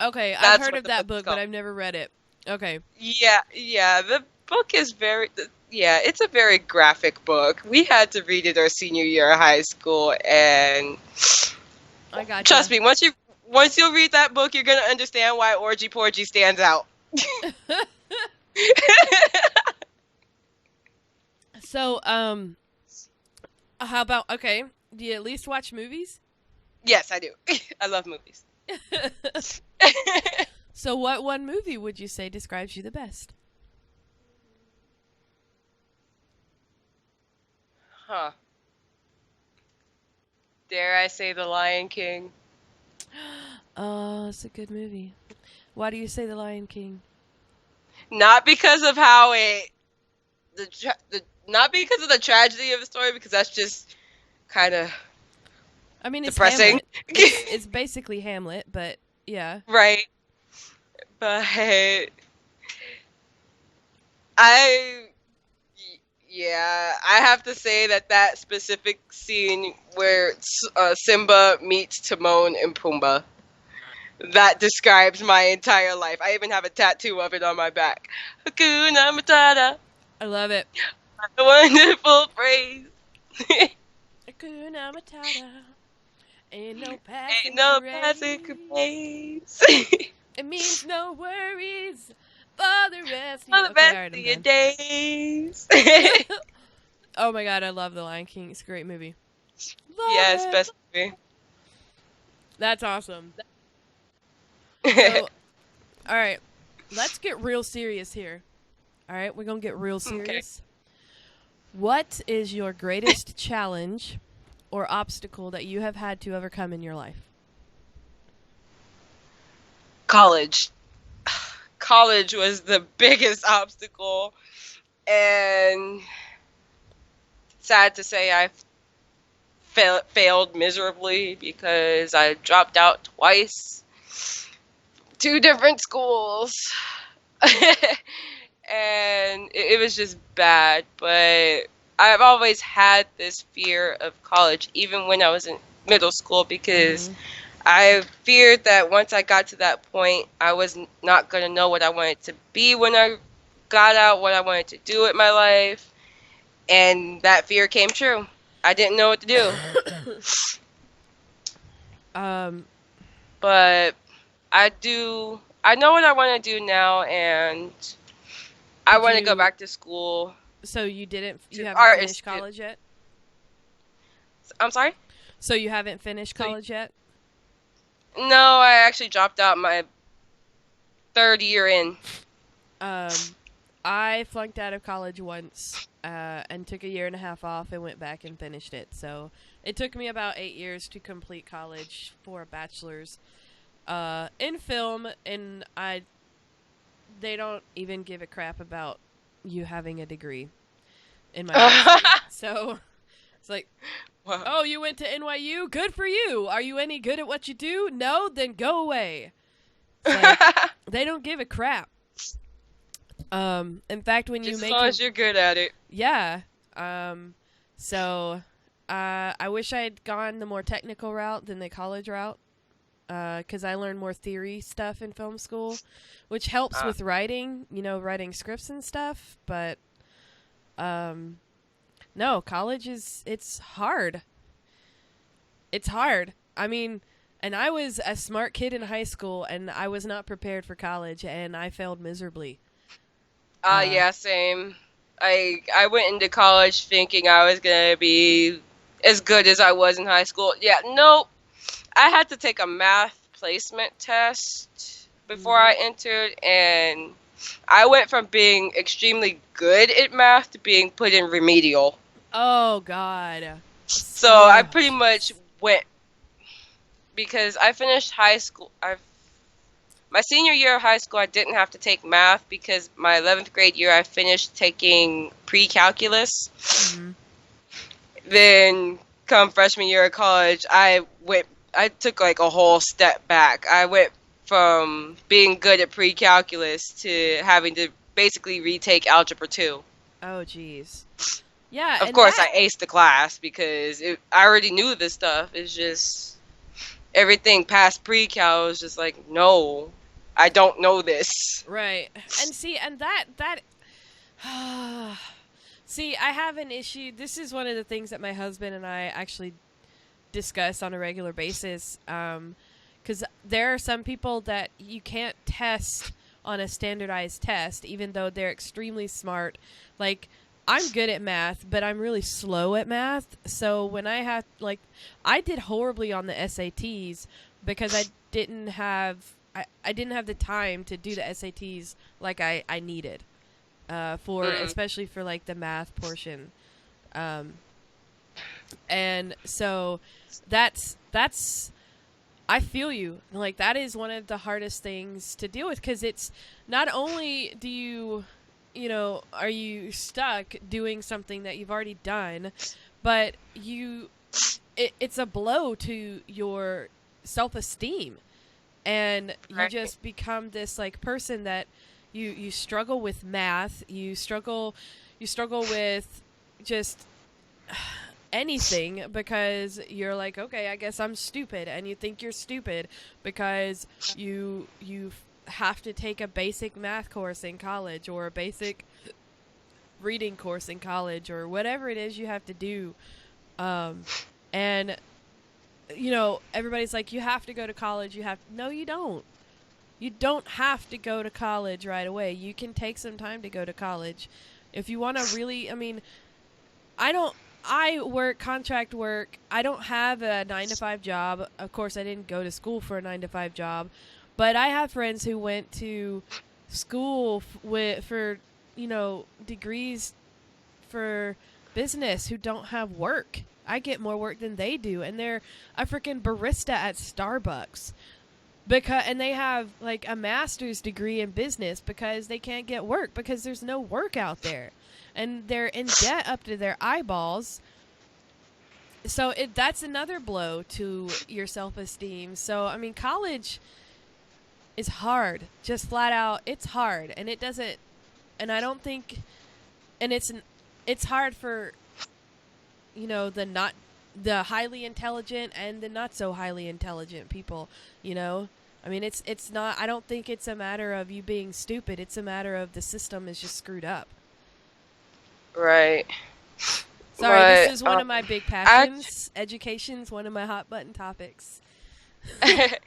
Okay, I've heard of that book, but I've never read it. Okay. Yeah. The book is it's a very graphic book. We had to read it our senior year of high school, and I got trust me, once you read that book, you're gonna understand why Orgy Porgy stands out. So, how about, okay, do you at least watch movies? Yes, I do. I love movies. So what one movie would you say describes you the best? Huh. Dare I say The Lion King? Oh, it's a good movie. Why do you say The Lion King? Not because of how not because of the tragedy of the story, because that's just kind of it's depressing. It's basically Hamlet, but yeah. Right. But I have to say that specific scene where Simba meets Timon and Pumbaa, that describes my entire life. I even have a tattoo of it on my back. Hakuna Matata. I love it. A wonderful phrase. Hakuna Matata. Ain't no passing craze. It means no worries for the rest of your days. Oh my god, I love The Lion King. It's a great movie. Yes, best movie. That's awesome. So, all right, let's get real serious here. All right, we're going to get real serious. Okay. What is your greatest challenge or obstacle that you have had to overcome in your life? College. College was the biggest obstacle, and sad to say I failed miserably because I dropped out twice. 2 different schools. And it was just bad, but I've always had this fear of college, even when I was in middle school, because I feared that once I got to that point, I was not going to know what I wanted to be when I got out, what I wanted to do with my life, and that fear came true. I didn't know what to do. But I know what I want to do now, and I want to go back to school. So you haven't finished college yet? I'm sorry? So you haven't finished college yet? No, I actually dropped out my 3rd year in. I flunked out of college once and took a year and a half off and went back and finished it. So it took me about 8 years to complete college for a bachelor's in film, and they don't even give a crap about you having a degree in my industry. So it's like, Wow. oh, you went to NYU? Good for you. Are you any good at what you do? No? Then go away. It's like, they don't give a crap. In fact, when you Just as make long as you're good at it. yeah. So I wish I had gone the more technical route than the college route, because I learned more theory stuff in film school, which helps with writing, writing scripts and stuff. But no, college it's hard. It's hard. I mean, and I was a smart kid in high school, and I was not prepared for college, and I failed miserably. Yeah, same. I went into college thinking I was gonna be as good as I was in high school. Yeah, nope. I had to take a math placement test before I entered, and I went from being extremely good at math to being put in remedial. Oh, God. So I pretty much went, because I finished high school. My senior year of high school, I didn't have to take math because my 11th grade year, I finished taking pre-calculus. Mhm. Then, come freshman year of college, I took like a whole step back. I went from being good at pre-calculus to having to basically retake Algebra 2. Oh, jeez. Yeah, Of and course, that, I aced the class because I already knew this stuff. It's just everything past pre-cal was just like, no, I don't know this. right. And see, and that see, I have an issue. This is one of the things that my husband and I actually discuss on a regular basis, because there are some people that you can't test on a standardized test, even though they're extremely smart. Like, I'm good at math, but I'm really slow at math. So when I did horribly on the SATs because I didn't have the time to do the SATs like I needed, especially for like the math portion. And so that's I feel you. Like, that is one of the hardest things to deal with, because it's not only are you stuck doing something that you've already done, but it's a blow to your self-esteem, and you Right. just become this like person that you struggle with math, you struggle with just anything, because you're like, okay, I guess I'm stupid, and you think you're stupid because you have to take a basic math course in college, or a basic reading course in college, or whatever it is you have to do. And everybody's like, you have to go to college, no, you don't. You don't have to go to college right away. You can take some time to go to college if you want to really. I mean, I work contract work. I don't have a 9-to-5 job. Of course, I didn't go to school for a 9-to-5 job. But I have friends who went to school for degrees for business who don't have work. I get more work than they do, and they're a freaking barista at Starbucks. And they have like a master's degree in business because they can't get work because there's no work out there. And they're in debt up to their eyeballs. So that's another blow to your self-esteem. So, I mean, college is hard. Just flat out, it's hard. And it doesn't, and I don't think, and it's hard for, the highly intelligent and the not so highly intelligent people, I mean, it's not, I don't think it's a matter of you being stupid. It's a matter of the system is just screwed up. Right. Sorry, But, this is one of my big passions. Education's one of my hot button topics. I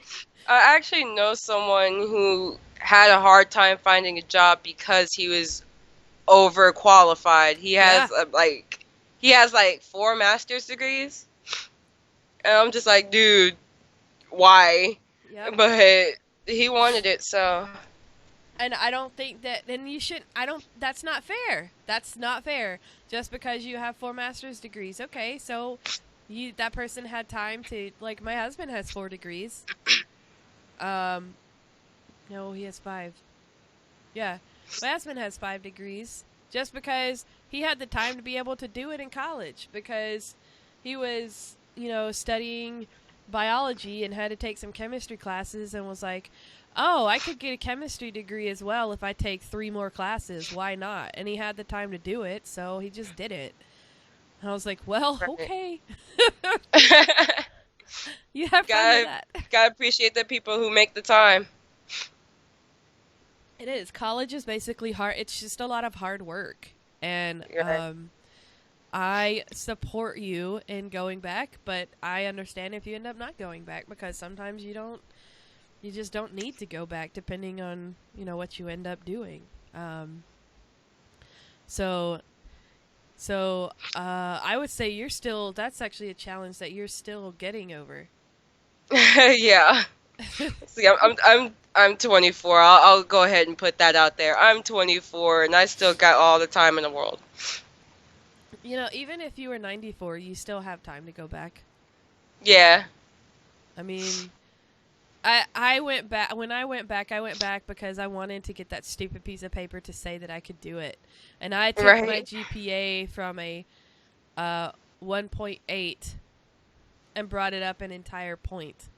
actually know someone who had a hard time finding a job because he was overqualified. He has like 4 master's degrees. And I'm just like, dude, why? Yep. But he wanted it, so And I don't think that, then you should, that's not fair. That's not fair. Just because you have 4 master's degrees. Okay, so that person had time to, like, my husband has 4 degrees. No, he has 5. Yeah, my husband has 5 degrees. Just because he had the time to be able to do it in college. Because he was, studying biology and had to take some chemistry classes and was like, oh, I could get a chemistry degree as well if I take 3 more classes. Why not? And he had the time to do it, so he just did it. And I was like, well, okay. You have fun with that. Gotta appreciate the people who make the time. It is. College is basically hard. It's just a lot of hard work. And I support you in going back, but I understand if you end up not going back, because sometimes you just don't need to go back depending on, what you end up doing. So I would say that's actually a challenge that you're still getting over. Yeah. See, I'm 24. I'll go ahead and put that out there. I'm 24 and I still got all the time in the world. Even if you were 94, you still have time to go back. Yeah. I mean, I went back. When I went back because I wanted to get that stupid piece of paper to say that I could do it. And I took my GPA from a 1.8 and brought it up an entire point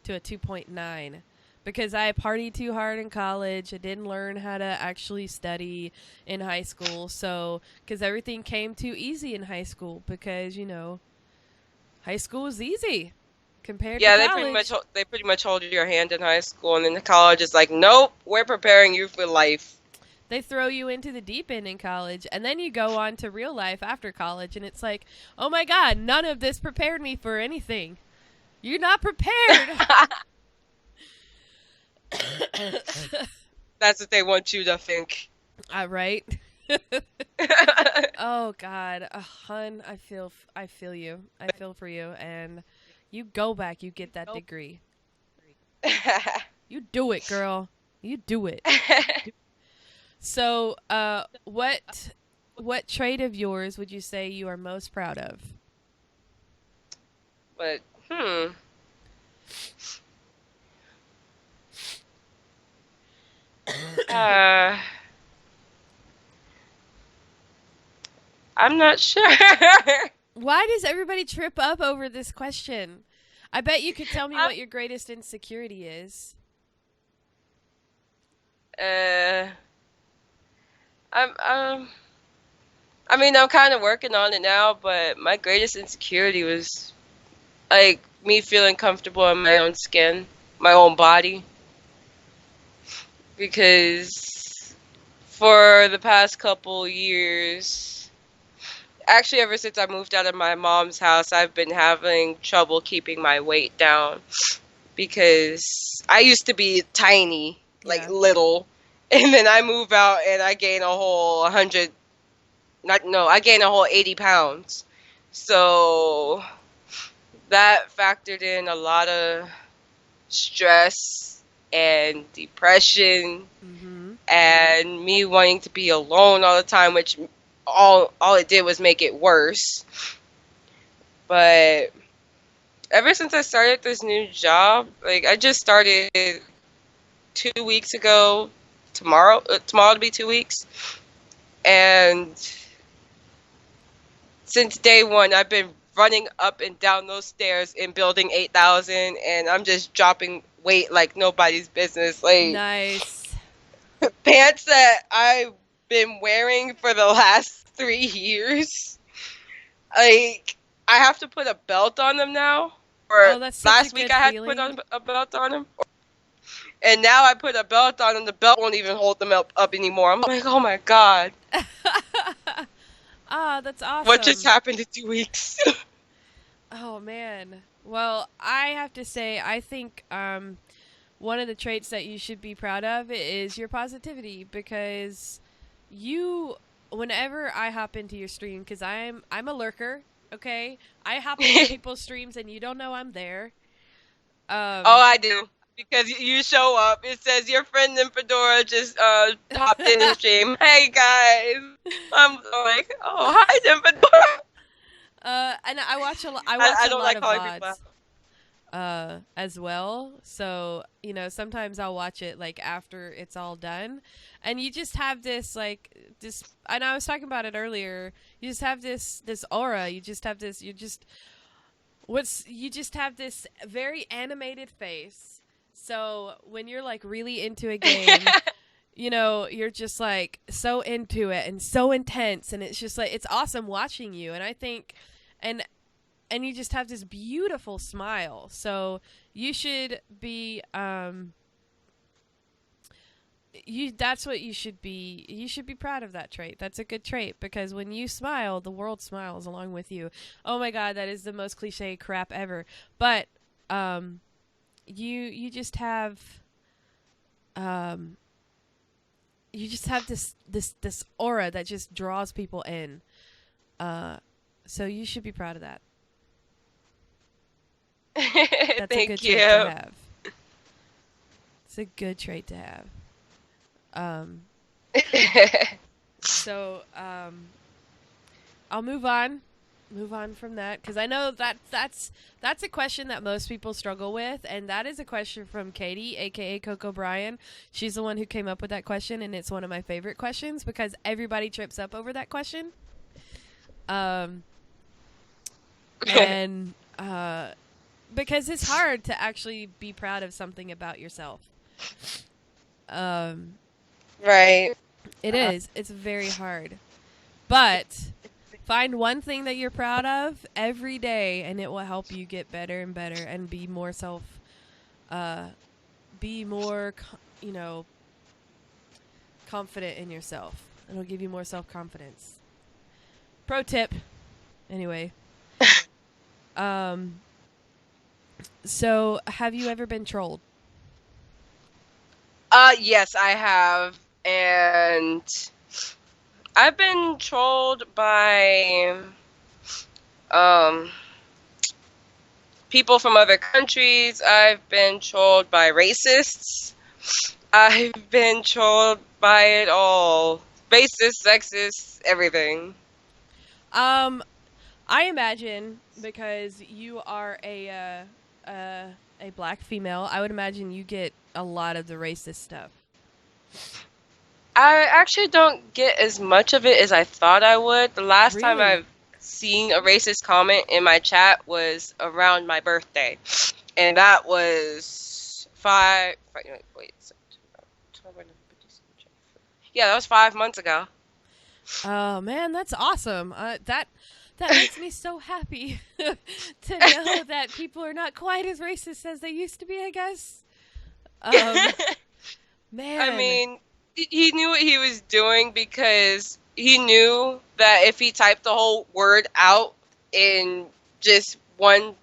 to a 2.9 because I partied too hard in college. I didn't learn how to actually study in high school. So, because everything came too easy in high school because, high school is easy compared to college. They pretty much hold your hand in high school, and then the college is like, nope, we're preparing you for life. They throw you into the deep end in college, and then you go on to real life after college, and it's like, oh my God, none of this prepared me for anything. You're not prepared. That's what they want you to think. Right? Oh God, hun, I feel you. I feel for you, and you go back, you get that degree. You do it, girl. You do it. So, what trait of yours would you say you are most proud of? But I'm not sure. Why does everybody trip up over this question? I bet you could tell me what your greatest insecurity is. I'm kind of working on it now, but my greatest insecurity was like me feeling comfortable in my own skin, my own body. Because for the past couple years, actually ever since I moved out of my mom's house, I've been having trouble keeping my weight down. Because I used to be tiny, like little, and then I move out and I gain a whole 80 pounds. So that factored in a lot of stress and depression and me wanting to be alone all the time, which all it did was make it worse. But ever since I started this new job, like I just started 2 weeks ago, tomorrow to be 2 weeks, and since day one I've been running up and down those stairs in building 8,000, and I'm just dropping weight like nobody's business. Like, nice. Pants that I've been wearing for the last 3 years, like I have to put a belt on them now. Or last week I had to put on a belt on them. And now I put a belt on them, the belt won't even hold them up anymore. I'm like, oh my God. That's awesome. What just happened in 2 weeks? Oh, man. Well, I have to say, I think one of the traits that you should be proud of is your positivity, because whenever I hop into your stream, because I'm a lurker, okay? I hop into people's streams and you don't know I'm there. Oh, I do. because you show up. It says your friend in Fedora just popped in the stream. Hey guys, I'm like, oh hi, Fedora. And I watch a lot. I I watch a don't lot like of calling people out. VODs as well. So sometimes I'll watch it like after it's all done, and you just have this like this. And I was talking about it earlier. You just have this aura. You just have this. You just have this very animated face. So when you're like really into a game, you're just like so into it and so intense, and it's just like it's awesome watching you. And I think, and you just have this beautiful smile. So you should be that's what you should be. You should be proud of that trait. That's a good trait, because when you smile, the world smiles along with you. Oh my god, that is the most cliche crap ever. But you just have this aura that just draws people in. So you should be proud of that. That's a good trait to have. It's a good trait to have. So I'll move on from that, because I know that's a question that most people struggle with, and that is a question from Katie, aka Coco Bryan. She's the one who came up with that question, and it's one of my favorite questions because everybody trips up over that question. And because it's hard to actually be proud of something about yourself. Right. It is. It's very hard. But find one thing that you're proud of every day, and it will help you get better and better and be more confident in yourself. It'll give you more self-confidence. Pro tip. Anyway. So have you ever been trolled? Yes, I have. And I've been trolled by people from other countries. I've been trolled by racists. I've been trolled by it all. Racist, sexist, everything. I imagine, because you are a black female, I would imagine you get a lot of the racist stuff. I actually don't get as much of it as I thought I would. The last time Really? I've seen a racist comment in my chat was around my birthday. And that was yeah, that was 5 months ago. Oh man, that's awesome. That makes me so happy to know that people are not quite as racist as they used to be, I guess. Man. I mean, he knew what he was doing, because he knew that if he typed the whole word out in just one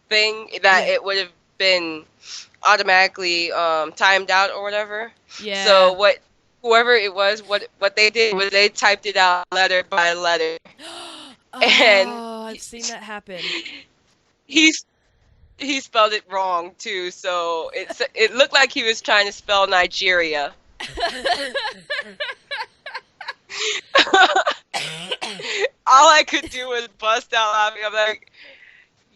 thing, that it would have been automatically timed out or whatever. Yeah. So whoever it was, what they did was they typed it out letter by letter. Oh, I've seen that happen. He spelled it wrong too, so it looked like he was trying to spell Nigeria. All I could do was bust out laughing. I'm like,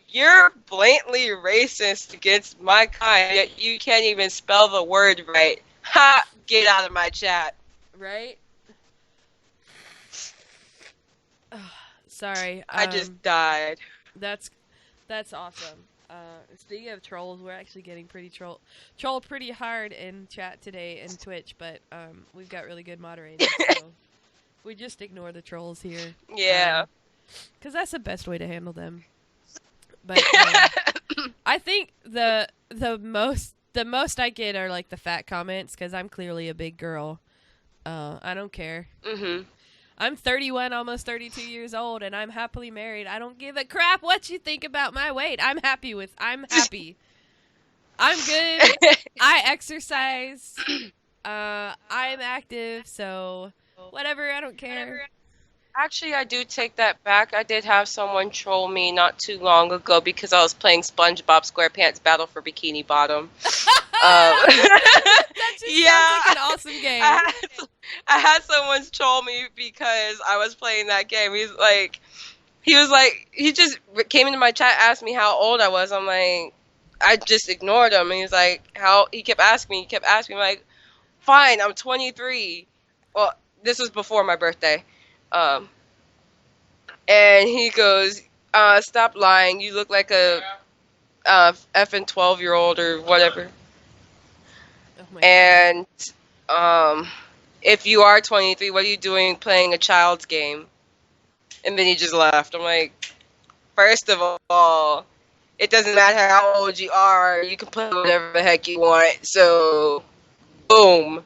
you're blatantly racist against my kind, yet you can't even spell the word right. Ha! Get out of my chat. Right? Sorry. I just died. That's awesome. Speaking of trolls, we're actually getting trolled pretty hard in chat today and Twitch, but we've got really good moderators, so we just ignore the trolls here. Yeah. Because that's the best way to handle them. But I think the most I get are like the fat comments, because I'm clearly a big girl. I don't care. Mm-hmm. I'm 31, almost 32 years old, and I'm happily married. I don't give a crap what you think about my weight. I'm happy. I'm good. I exercise. I'm active, so whatever. I don't care. Actually, I do take that back. I did have someone troll me not too long ago because I was playing SpongeBob SquarePants Battle for Bikini Bottom. That just yeah, sounds like an awesome game. I had someone troll me because I was playing that game. He just came into my chat, asked me how old I was. I'm like, I just ignored him, and he's like, he kept asking me. I'm like, fine, I'm 23. Well, this was before my birthday. And he goes, stop lying. You look like a effing 12-year-old or whatever. Oh my And if you are 23, what are you doing playing a child's game? And then he just left. I'm like, first of all, it doesn't matter how old you are. You can play whatever the heck you want. So, boom.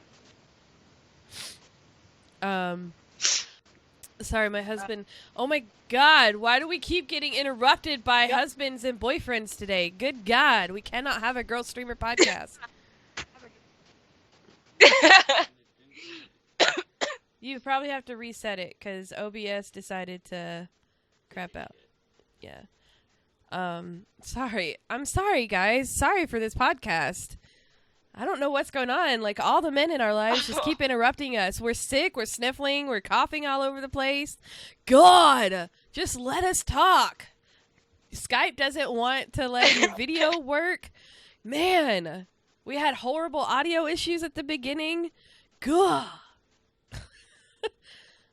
Sorry, my husband. Oh my God, why do we keep getting interrupted by husbands and boyfriends today? Good God, we cannot have a girl streamer podcast. You probably have to reset it because OBS decided to crap out. Yeah. Sorry. I'm sorry, guys. Sorry for this podcast. I don't know what's going on. Like, all the men in our lives just keep interrupting us. We're sick, we're sniffling, we're coughing all over the place. God, just let us talk. Skype doesn't want to let your video work. Man, we had horrible audio issues at the beginning. Gah.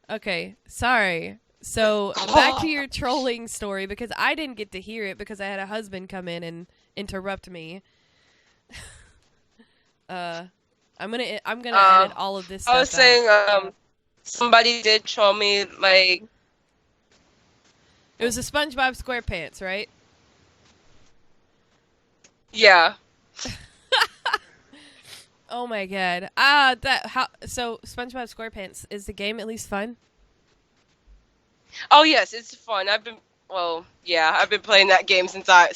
Okay, sorry. So, back to your trolling story, because I didn't get to hear it because I had a husband come in and interrupt me. I'm gonna edit all of this stuff I was saying, somebody did troll me, like... It was a SpongeBob SquarePants, right? Yeah. Oh my God. So SpongeBob SquarePants, is the game at least fun? Oh yes, it's fun. I've been playing that game since I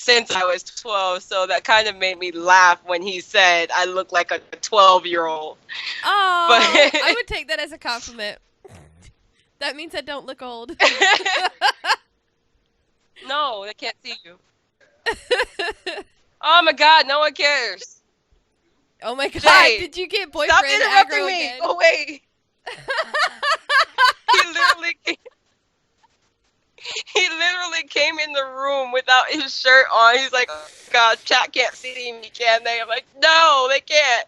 was 12, so that kind of made me laugh when he said I look like a 12-year-old. Oh, But I would take that as a compliment. That means I don't look old. No, they can't see you. Oh my God, no one cares. Oh my God, Jay, did you get boyfriend stop interrupting aggro me. again? Go away. He literally came in the room without his shirt on. He's like, oh God, chat can't see me, can they? I'm like, no, they can't.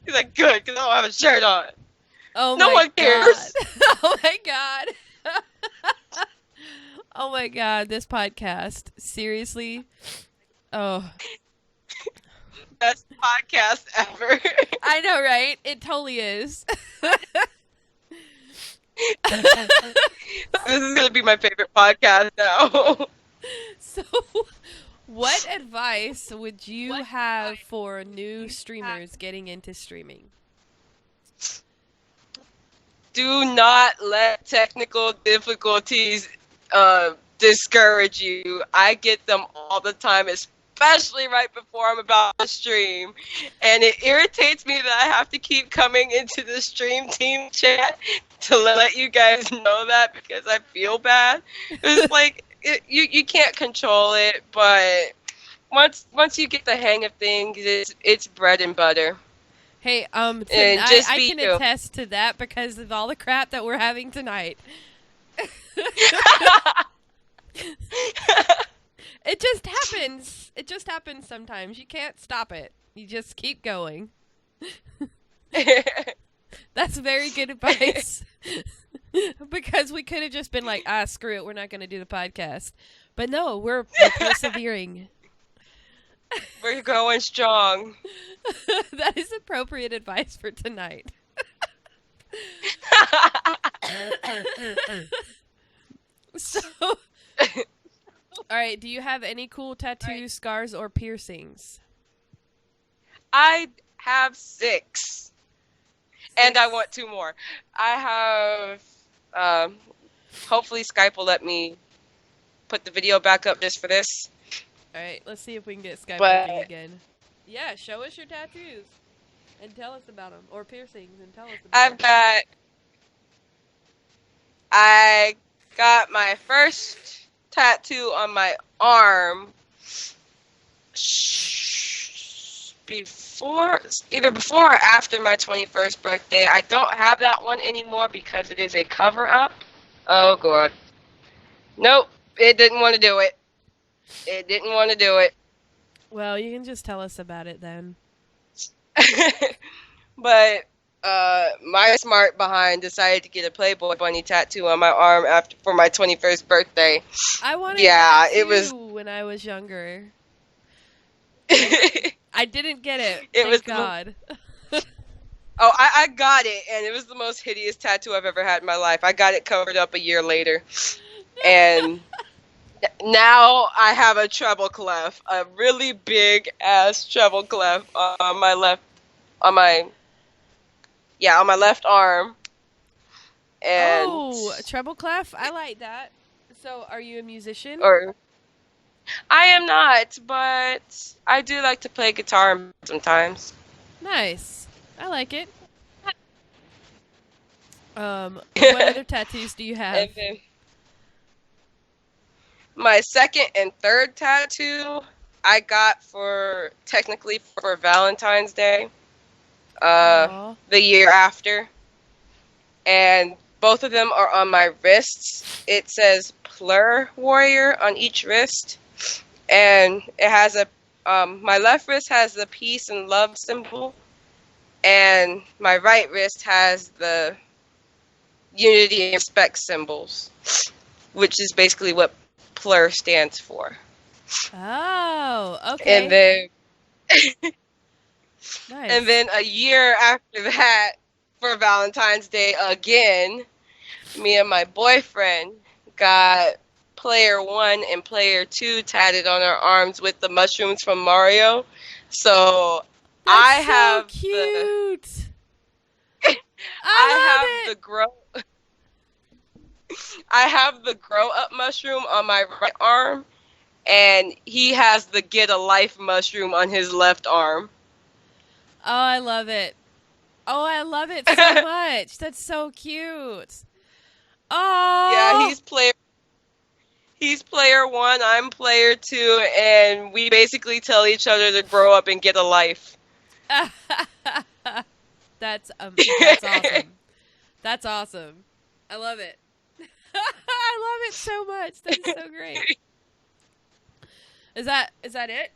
He's like, good, because I don't have a shirt on. Oh No my one cares. God. Oh my God. Oh my God, this podcast. Seriously? Oh. Best podcast ever. I know, right? It totally is. This is going to be my favorite podcast now. So, what advice would you have for new streamers getting into streaming? Do not let technical difficulties discourage you. I get them all the time, especially right before I'm about to stream. And it irritates me that I have to keep coming into the stream team chat to let you guys know that because I feel bad. It's like, you can't control it, but once you get the hang of things, it's bread and butter. Hey, And tonight, just I be can you. attest to that because of all the crap that we're having tonight. It just happens. It just happens sometimes. You can't stop it. You just keep going. That's very good advice. Because we could have just been like, screw it, we're not going to do the podcast. But no, we're persevering. We're going strong. That is appropriate advice for tonight. So, alright, do you have any cool tattoos, scars, or piercings? I have 6. And I want 2 more. I have, hopefully Skype will let me put the video back up just for this. Alright, let's see if we can get Skype But- working again. Yeah, show us your tattoos. And tell us about them. Or piercings, and tell us about them. I got my first tattoo on my arm either before or after my 21st birthday. I don't have that one anymore because it is a cover up. Oh god. Nope, it didn't want to do it. It didn't want to do it. Well, you can just tell us about it then. But my smart behind decided to get a Playboy bunny tattoo on my arm for my 21st birthday. I wanted Yeah, that it was. too when I was younger. I didn't get it. It Thank was God. Oh, I got it, and it was the most hideous tattoo I've ever had in my life. I got it covered up a year later, and now I have a treble clef, a really big ass treble clef on my left, on my left arm. And a treble clef? I like that. So, are you a musician? or I am not, but I do like to play guitar sometimes. Nice. I like it. What other tattoos do you have? And then my second and third tattoo I got technically for Valentine's Day, Aw. the year after. And both of them are on my wrists. It says Plur Warrior on each wrist. And it has my left wrist has the peace and love symbol. And my right wrist has the unity and respect symbols, which is basically what Plur stands for. Oh, okay. And then Nice. and then a year after that, for Valentine's Day again, me and my boyfriend got Player 1 and Player 2 tatted on our arms with the mushrooms from Mario. So That's I so have cute. I have the grow up mushroom on my right arm, and he has the get a life mushroom on his left arm. Oh, I love it. Oh, I love it so much. That's so cute. Oh. Yeah, he's player 1, I'm player 2, and we basically tell each other to grow up and get a life. That's awesome. That's awesome. I love it. I love it so much. That's so great. Is that it?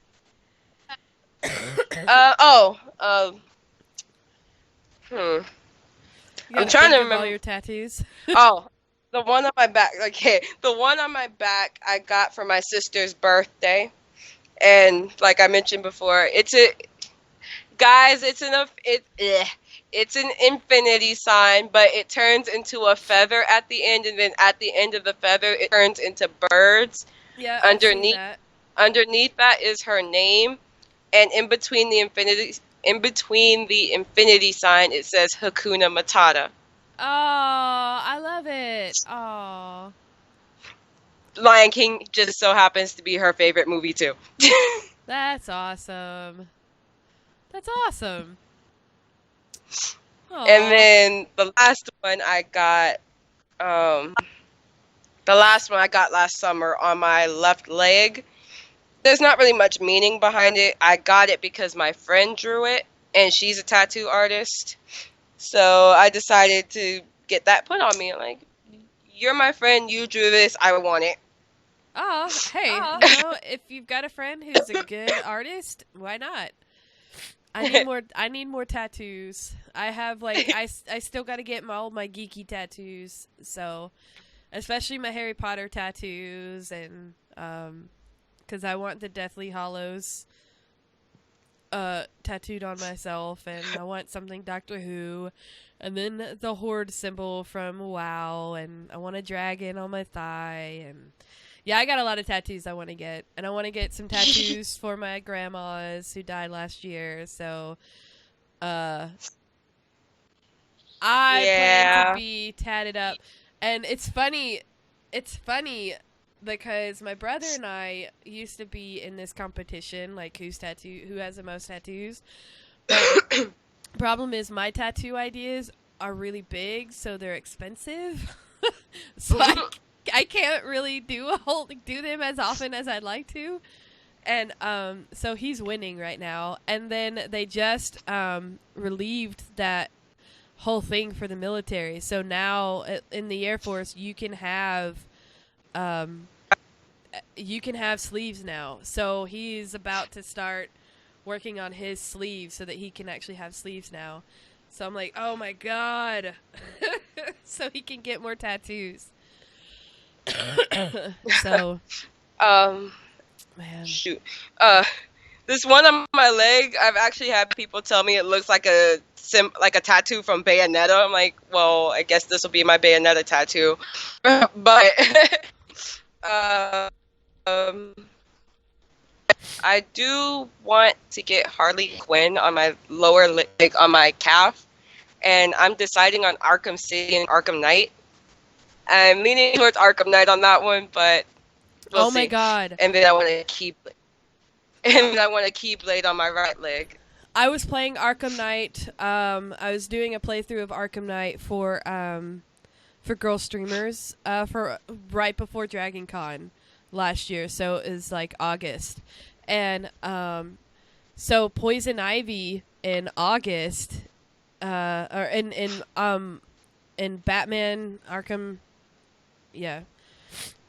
I'm trying to remember all your tattoos. Oh, the one on my back. Okay, the one on my back I got for my sister's birthday, and like I mentioned before, it's an infinity sign, but it turns into a feather at the end, and then at the end of the feather, it turns into birds. Yeah. I've seen that. Underneath that is her name, and in between the infinity sign, it says Hakuna Matata. Oh, I love it. Oh. Lion King just so happens to be her favorite movie too. That's awesome. That's awesome. Aw. And then the last one I got last summer on my left leg. There's not really much meaning behind it. I got it because my friend drew it, and she's a tattoo artist. So I decided to get that put on me. Like, you're my friend, you drew this, I want it. Oh, hey, if you've got a friend who's a good artist, why not? I need more tattoos. I have I still got to get all my geeky tattoos. So, especially my Harry Potter tattoos, and because I want the Deathly Hallows tattooed on myself, and I want something Doctor Who, and then the Horde symbol from WoW, and I want a dragon on my thigh, and yeah, I got a lot of tattoos I want to get, and I want to get some tattoos for my grandmas who died last year, so I plan to be tatted up, and it's funny because my brother and I used to be in this competition, like who has the most tattoos. But problem is my tattoo ideas are really big, so they're expensive. So I can't really do them as often as I'd like to. And so he's winning right now. And then they just relieved that whole thing for the military. So now in the Air Force, you can have sleeves now. So he's about to start working on his sleeves so that he can actually have sleeves now. So I'm like, oh my god. So he can get more tattoos. So man. Shoot. This one on my leg, I've actually had people tell me it looks like a tattoo from Bayonetta. I'm like, well, I guess this will be my Bayonetta tattoo. But I do want to get Harley Quinn on my lower leg, on my calf, and I'm deciding on Arkham City and Arkham Knight. I'm leaning towards Arkham Knight on that one, but we'll see. My god. And then I want to keep Keyblade on my right leg. I was playing Arkham Knight. I was doing a playthrough of Arkham Knight for Girlstreamers for right before Dragon Con last year, so it was like August. And so Poison Ivy in August or in Batman Arkham, yeah.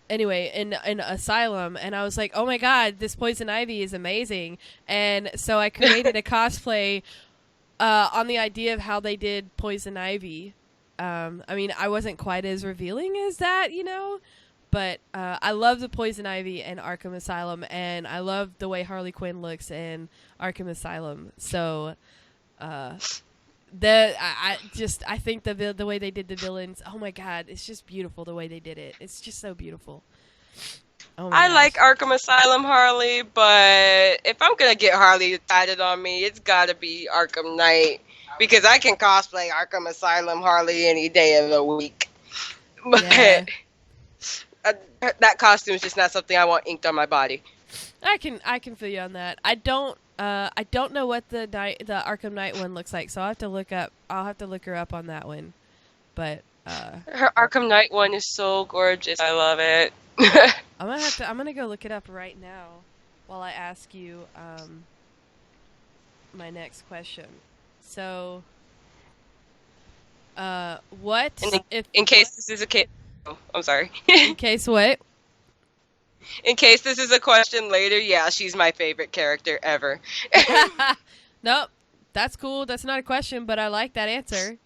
Anyway, in Asylum, and I was like, oh my god, this Poison Ivy is amazing. And so I created a cosplay on the idea of how they did Poison Ivy. I mean, I wasn't quite as revealing as that, you know, but I love the Poison Ivy in Arkham Asylum, and I love the way Harley Quinn looks in Arkham Asylum. So I think the way they did the villains, oh my god, it's just beautiful the way they did it. It's just so beautiful. Oh my I gosh. like Arkham Asylum Harley, but if I'm gonna get Harley tatted on me, it's gotta be Arkham Knight, because I can cosplay Arkham Asylum Harley any day of the week. But Yeah. That costume is just not something I want inked on my body. I can feel you on that. I don't know what the Arkham Knight one looks like, so I'll have to look her up on that one. But Her Arkham Knight one is so gorgeous. I love it. I'm gonna go look it up right now while I ask you my next question. So what in case this is a case? Oh, I'm sorry. in case what? In case this is a question later, yeah, she's my favorite character ever. Nope, that's cool. That's not a question, but I like that answer.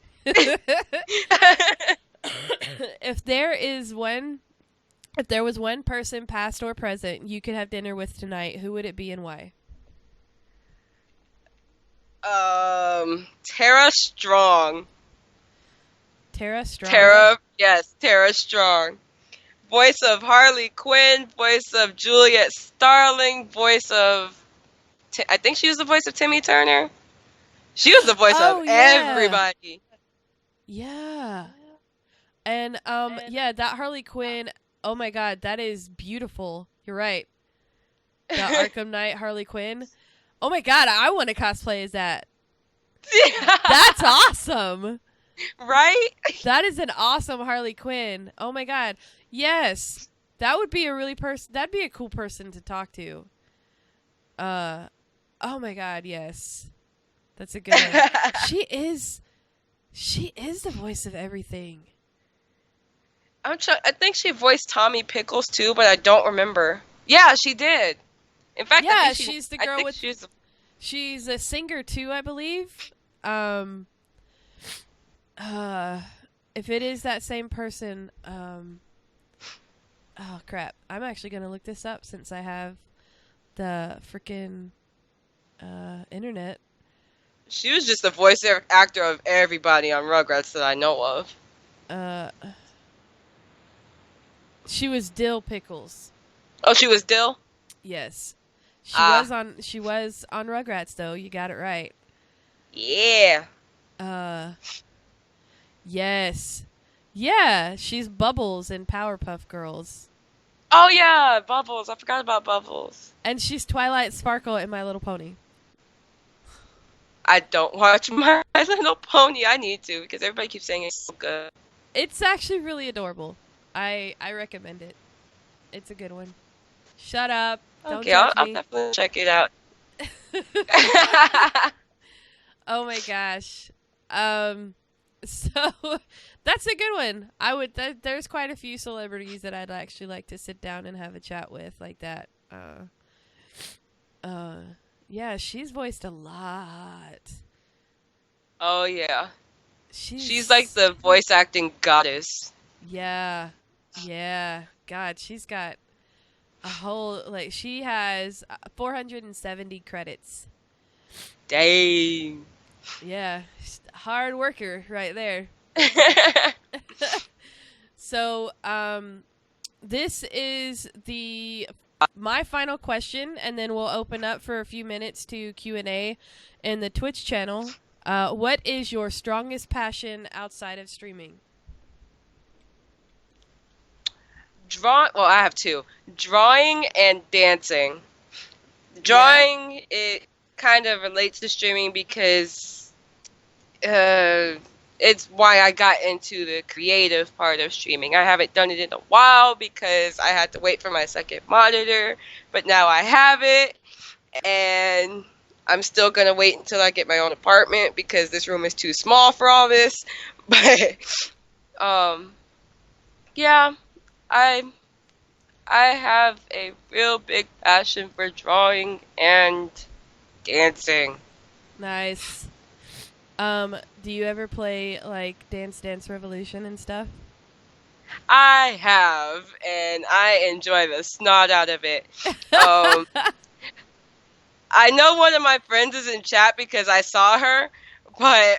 If there was one person, past or present, you could have dinner with tonight, who would it be and why? Tara Strong. Tara Strong. Tara Strong. Voice of Harley Quinn, voice of Juliet Starling, voice of... I think she was the voice of Timmy Turner. She was the voice of everybody. Yeah. And, yeah, that Harley Quinn, oh my god, that is beautiful. You're right. The Arkham Knight Harley Quinn. Oh my god, I want to cosplay as that. That's awesome. Right? That is an awesome Harley Quinn. Oh my god. Yes. That would be that'd be a cool person to talk to. Oh my god, yes. That's a good one. She is the voice of everything. I think she voiced Tommy Pickles too, but I don't remember. Yeah, she did. In fact, yeah, I think she's the girl with. She's a singer too, I believe. If it is that same person, oh crap! I'm actually gonna look this up since I have the freaking internet. She was just the voice actor of everybody on Rugrats that I know of. She was Dill Pickles. Oh, she was Dill? Yes. She was on Rugrats though. You got it right. Yeah. Yes. Yeah, she's Bubbles in Powerpuff Girls. Oh yeah, Bubbles. I forgot about Bubbles. And she's Twilight Sparkle in My Little Pony. I don't watch My Little Pony. I need to, because everybody keeps saying it's so good. It's actually really adorable. I recommend it. It's a good one. Shut up. Don't Okay, judge I'll me. definitely check it out. Oh my gosh. So that's a good one. There's quite a few celebrities that I'd actually like to sit down and have a chat with like that. Yeah, she's voiced a lot. Oh yeah. She's like She's the voice acting goddess. yeah. Yeah. God, she's got a whole like she has 470 credits. Dang. Yeah, hard worker right there. So, this is my final question, and then we'll open up for a few minutes to Q&A in the Twitch channel. What is your strongest passion outside of streaming? Well, I have two. Drawing and dancing. Drawing, it kind of relates to streaming because it's why I got into the creative part of streaming. I haven't done it in a while because I had to wait for my second monitor, but now I have it, and I'm still going to wait until I get my own apartment because this room is too small for all this. But, yeah, I I have a real big passion for drawing and dancing. Nice. Do you ever play like Dance Dance Revolution and stuff? I have, and I enjoy the snot out of it. Um, I know one of my friends is in chat because I saw her, but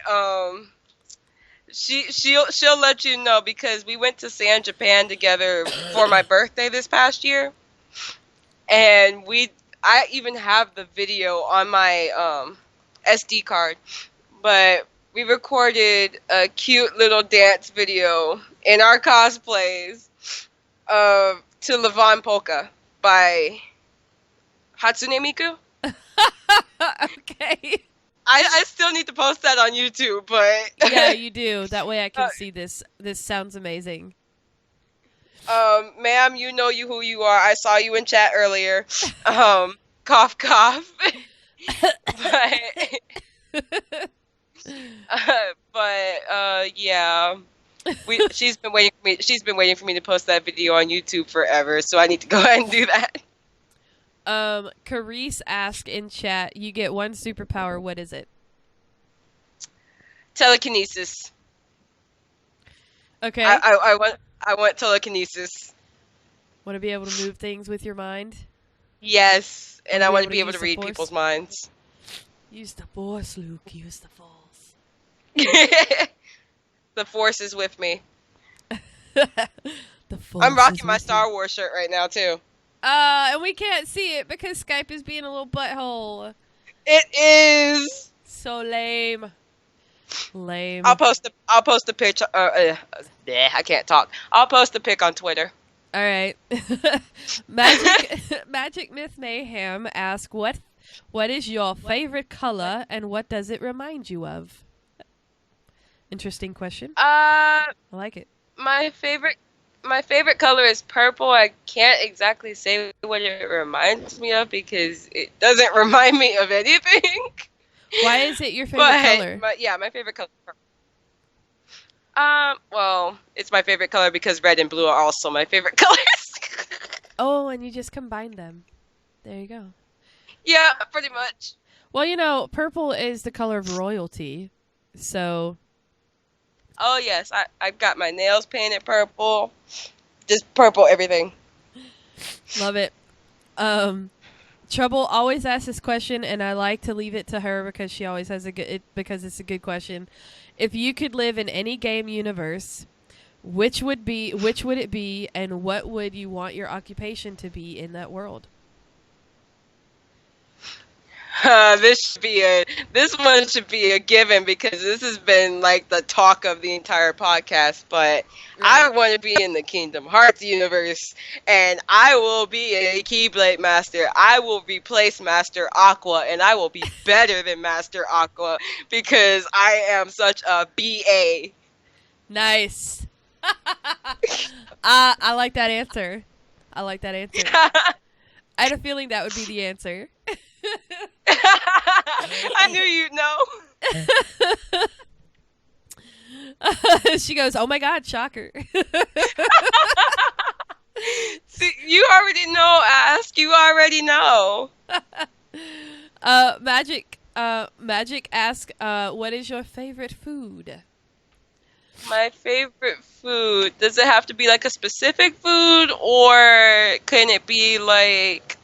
she'll let you know because we went to San Japan together for my birthday this past year, and I even have the video on my SD card, but we recorded a cute little dance video in our cosplays to Levon Polka by Hatsune Miku. Okay. I still need to post that on YouTube, but Yeah, you do. That way I can see this. This sounds amazing. Ma'am, you know who you are. I saw you in chat earlier. Cough cough. Yeah. She's been waiting for me. She's been waiting for me to post that video on YouTube forever, so I need to go ahead and do that. Carice asked in chat, you get one superpower, what is it? Telekinesis. Okay. I want telekinesis. Want to be able to move things with your mind? Yes, and I want to be able use to the read Force? people's minds. Use the Force, Luke. Use the Force. The Force is with me. The Force. I'm rocking my with Star you. Wars shirt right now too. And we can't see it because Skype is being a little butthole. It is. So lame. Lame. I'll post a picture. I can't talk. I'll post a pic on Twitter. All right. Magic Myth Mayhem asks, what is your favorite color and what does it remind you of? Interesting question. I like it. My favorite color is purple. I can't exactly say what it reminds me of because it doesn't remind me of anything. Why is it your favorite color? My favorite color is purple. Well, it's my favorite color because red and blue are also my favorite colors. Oh, and you just combine them. There you go. Yeah, pretty much. Well, purple is the color of royalty, so... Oh, yes. I've got my nails painted purple. Just purple everything. Love it. Trouble always asks this question, and I like to leave it to her because she always has because it's a good question. If you could live in any game universe, which would it be, and what would you want your occupation to be in that world? This one should be a given because this has been like the talk of the entire podcast. But I want to be in the Kingdom Hearts universe, and I will be a Keyblade Master. I will replace Master Aqua, and I will be better than Master Aqua because I am such a BA. Nice. I like that answer. I had a feeling that would be the answer. I knew you'd know. She goes, "Oh my God, shocker." See, you already know, Ask. You already know. Magic ask, what is your favorite food? My favorite food. Does it have to be like a specific food, or can it be like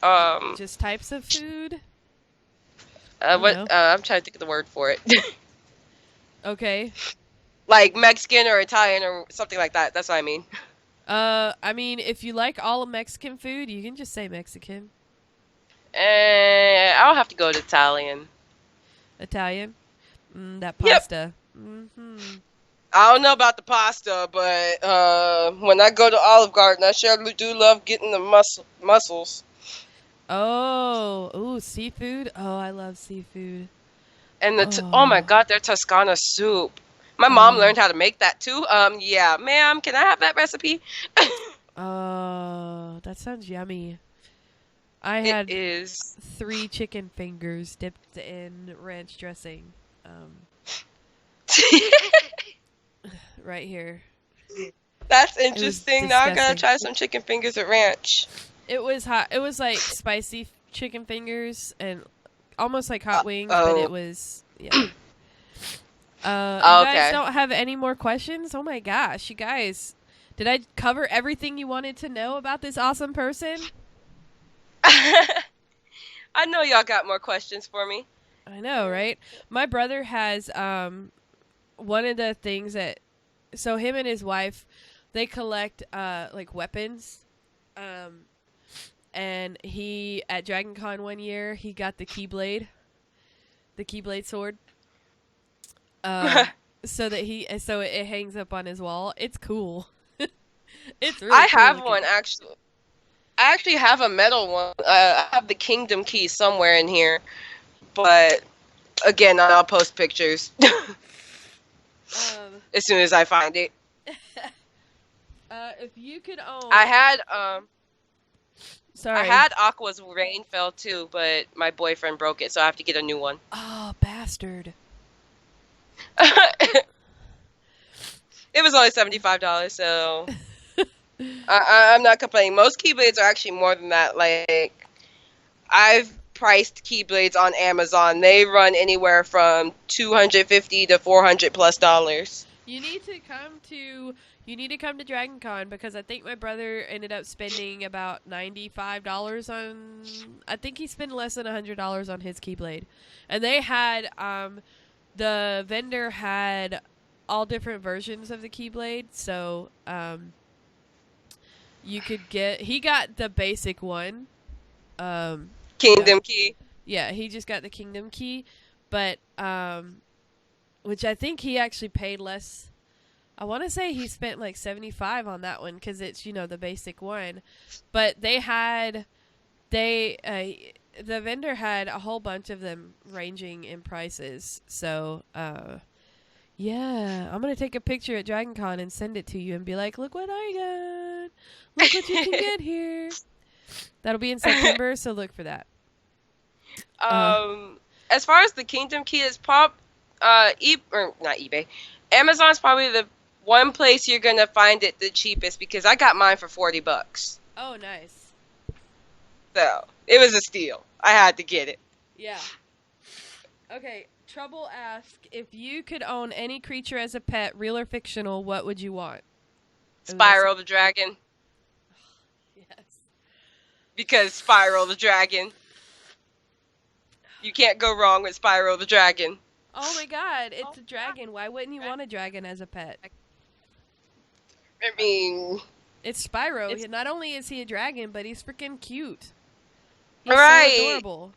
Just types of food? what? I'm trying to think of the word for it. Okay. Like Mexican or Italian or something like that. That's what I mean. I mean, if you like all of Mexican food, you can just say Mexican. I'll have to go to Italian. Italian? That Yep. pasta. Mm-hmm. I don't know about the pasta, but when I go to Olive Garden, I sure do love getting the mussels. Oh, ooh, seafood. Oh, I love seafood. And oh my God, their Toscana soup. My mom learned how to make that too. Yeah, ma'am, can I have that recipe? Oh, that sounds yummy. I had 3 chicken fingers dipped in ranch dressing. Right here. That's interesting. Now I gotta disgusting. try some chicken fingers with ranch. It was hot. It was like spicy chicken fingers and almost like hot wings, but it was you guys don't have any more questions? Oh my gosh, you guys. Did I cover everything you wanted to know about this awesome person? I know y'all got more questions for me. I know, right? My brother has one of the things that, so him and his wife, they collect like weapons. And he, at Dragon Con one year, he got the Keyblade sword. So it hangs up on his wall. It's cool. It's really I cool have looking. one actually. I actually have a metal one. I have the Kingdom Key somewhere in here, but again, I'll post pictures as soon as I find it. If you could own, I had sorry, I had Aqua's Rainfell too, but my boyfriend broke it, so I have to get a new one. Oh, bastard! It was only $75, so I'm not complaining. Most Keyblades are actually more than that. Like, I've priced Keyblades on Amazon. They run anywhere from $250 to $400+. You need to come to Dragon Con because I think my brother ended up spending about $95 on. I think he spent less than $100 on his Keyblade, and they had the vendor had all different versions of the Keyblade, so you could get. He got the basic one. Kingdom Key. Yeah, he just got the Kingdom Key, but which I think he actually paid less. I want to say he spent like $75 on that one because it's the basic one, but the vendor had a whole bunch of them ranging in prices. So yeah, I'm gonna take a picture at Dragon Con and send it to you and be like, look what I got, look what you can get here. That'll be in September, so look for that. As far as the Kingdom Key is not eBay. Amazon's probably the one place you're gonna find it the cheapest because I got mine for $40. Oh, nice. So it was a steal. I had to get it. Yeah. Okay. Trouble ask, if you could own any creature as a pet, real or fictional, what would you want? Spyro the Dragon. Yes. Because Spyro the Dragon. You can't go wrong with Spyro the Dragon. Oh my God, it's a dragon. Why wouldn't you want a dragon as a pet? I mean, it's Spyro. Not only is he a dragon, but he's freaking cute. He's right. so adorable.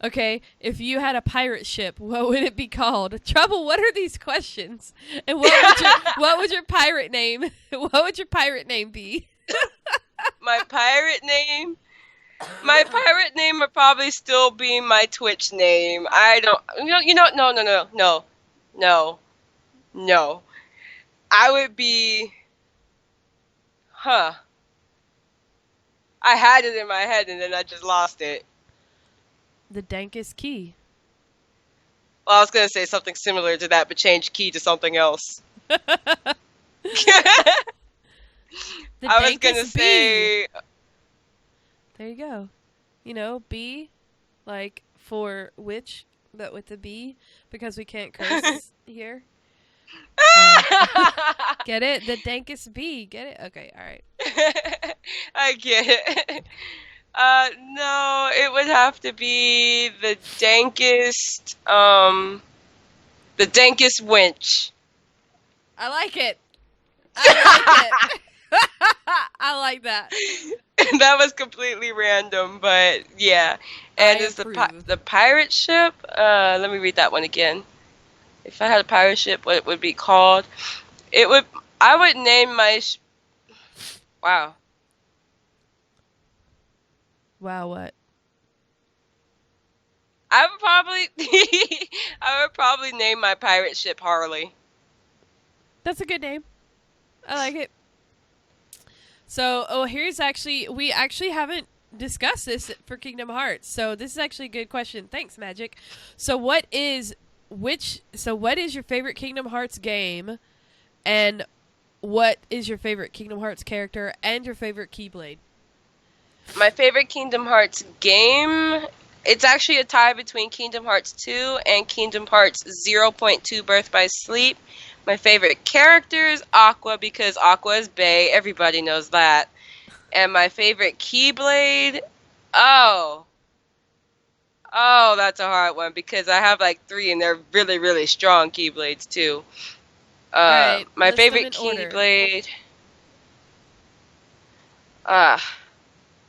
Okay, if you had a pirate ship, what would it be called? Trouble, what are these questions? And what would your pirate name? What would your pirate name be? My pirate name? My pirate name would probably still be my Twitch name. I don't... No. I would be... I had it in my head and then I just lost it. The dankest key. Well, I was gonna say something similar to that, but change key to something else. The I was dankest gonna bee. say, There you go. You know, B, like for witch, but with the B, because we can't curse here. Get it? The dankest bee. Get it? Okay, all right. I get it. No, it would have to be the dankest winch. I like it. I like it. I like that. That was completely random, but yeah. And I it's approve. the pirate ship. Let me read that one again. If I had a pirate ship, what it would be called? I would name my wow. Wow, what? I would probably I would probably name my pirate ship Harley. That's a good name. I like it. So, we actually haven't discussed this for Kingdom Hearts. So, this is actually a good question. Thanks, Magic. So, what is your favorite Kingdom Hearts game? And what is your favorite Kingdom Hearts character and your favorite Keyblade? My favorite Kingdom Hearts game, it's actually a tie between Kingdom Hearts 2 and Kingdom Hearts 0.2 Birth by Sleep. My favorite character is Aqua because Aqua is bae. Everybody knows that. And my favorite Keyblade, oh, that's a hard one because I have like 3 and they're really, really strong Keyblades too. Alright, My list them favorite in order. Keyblade,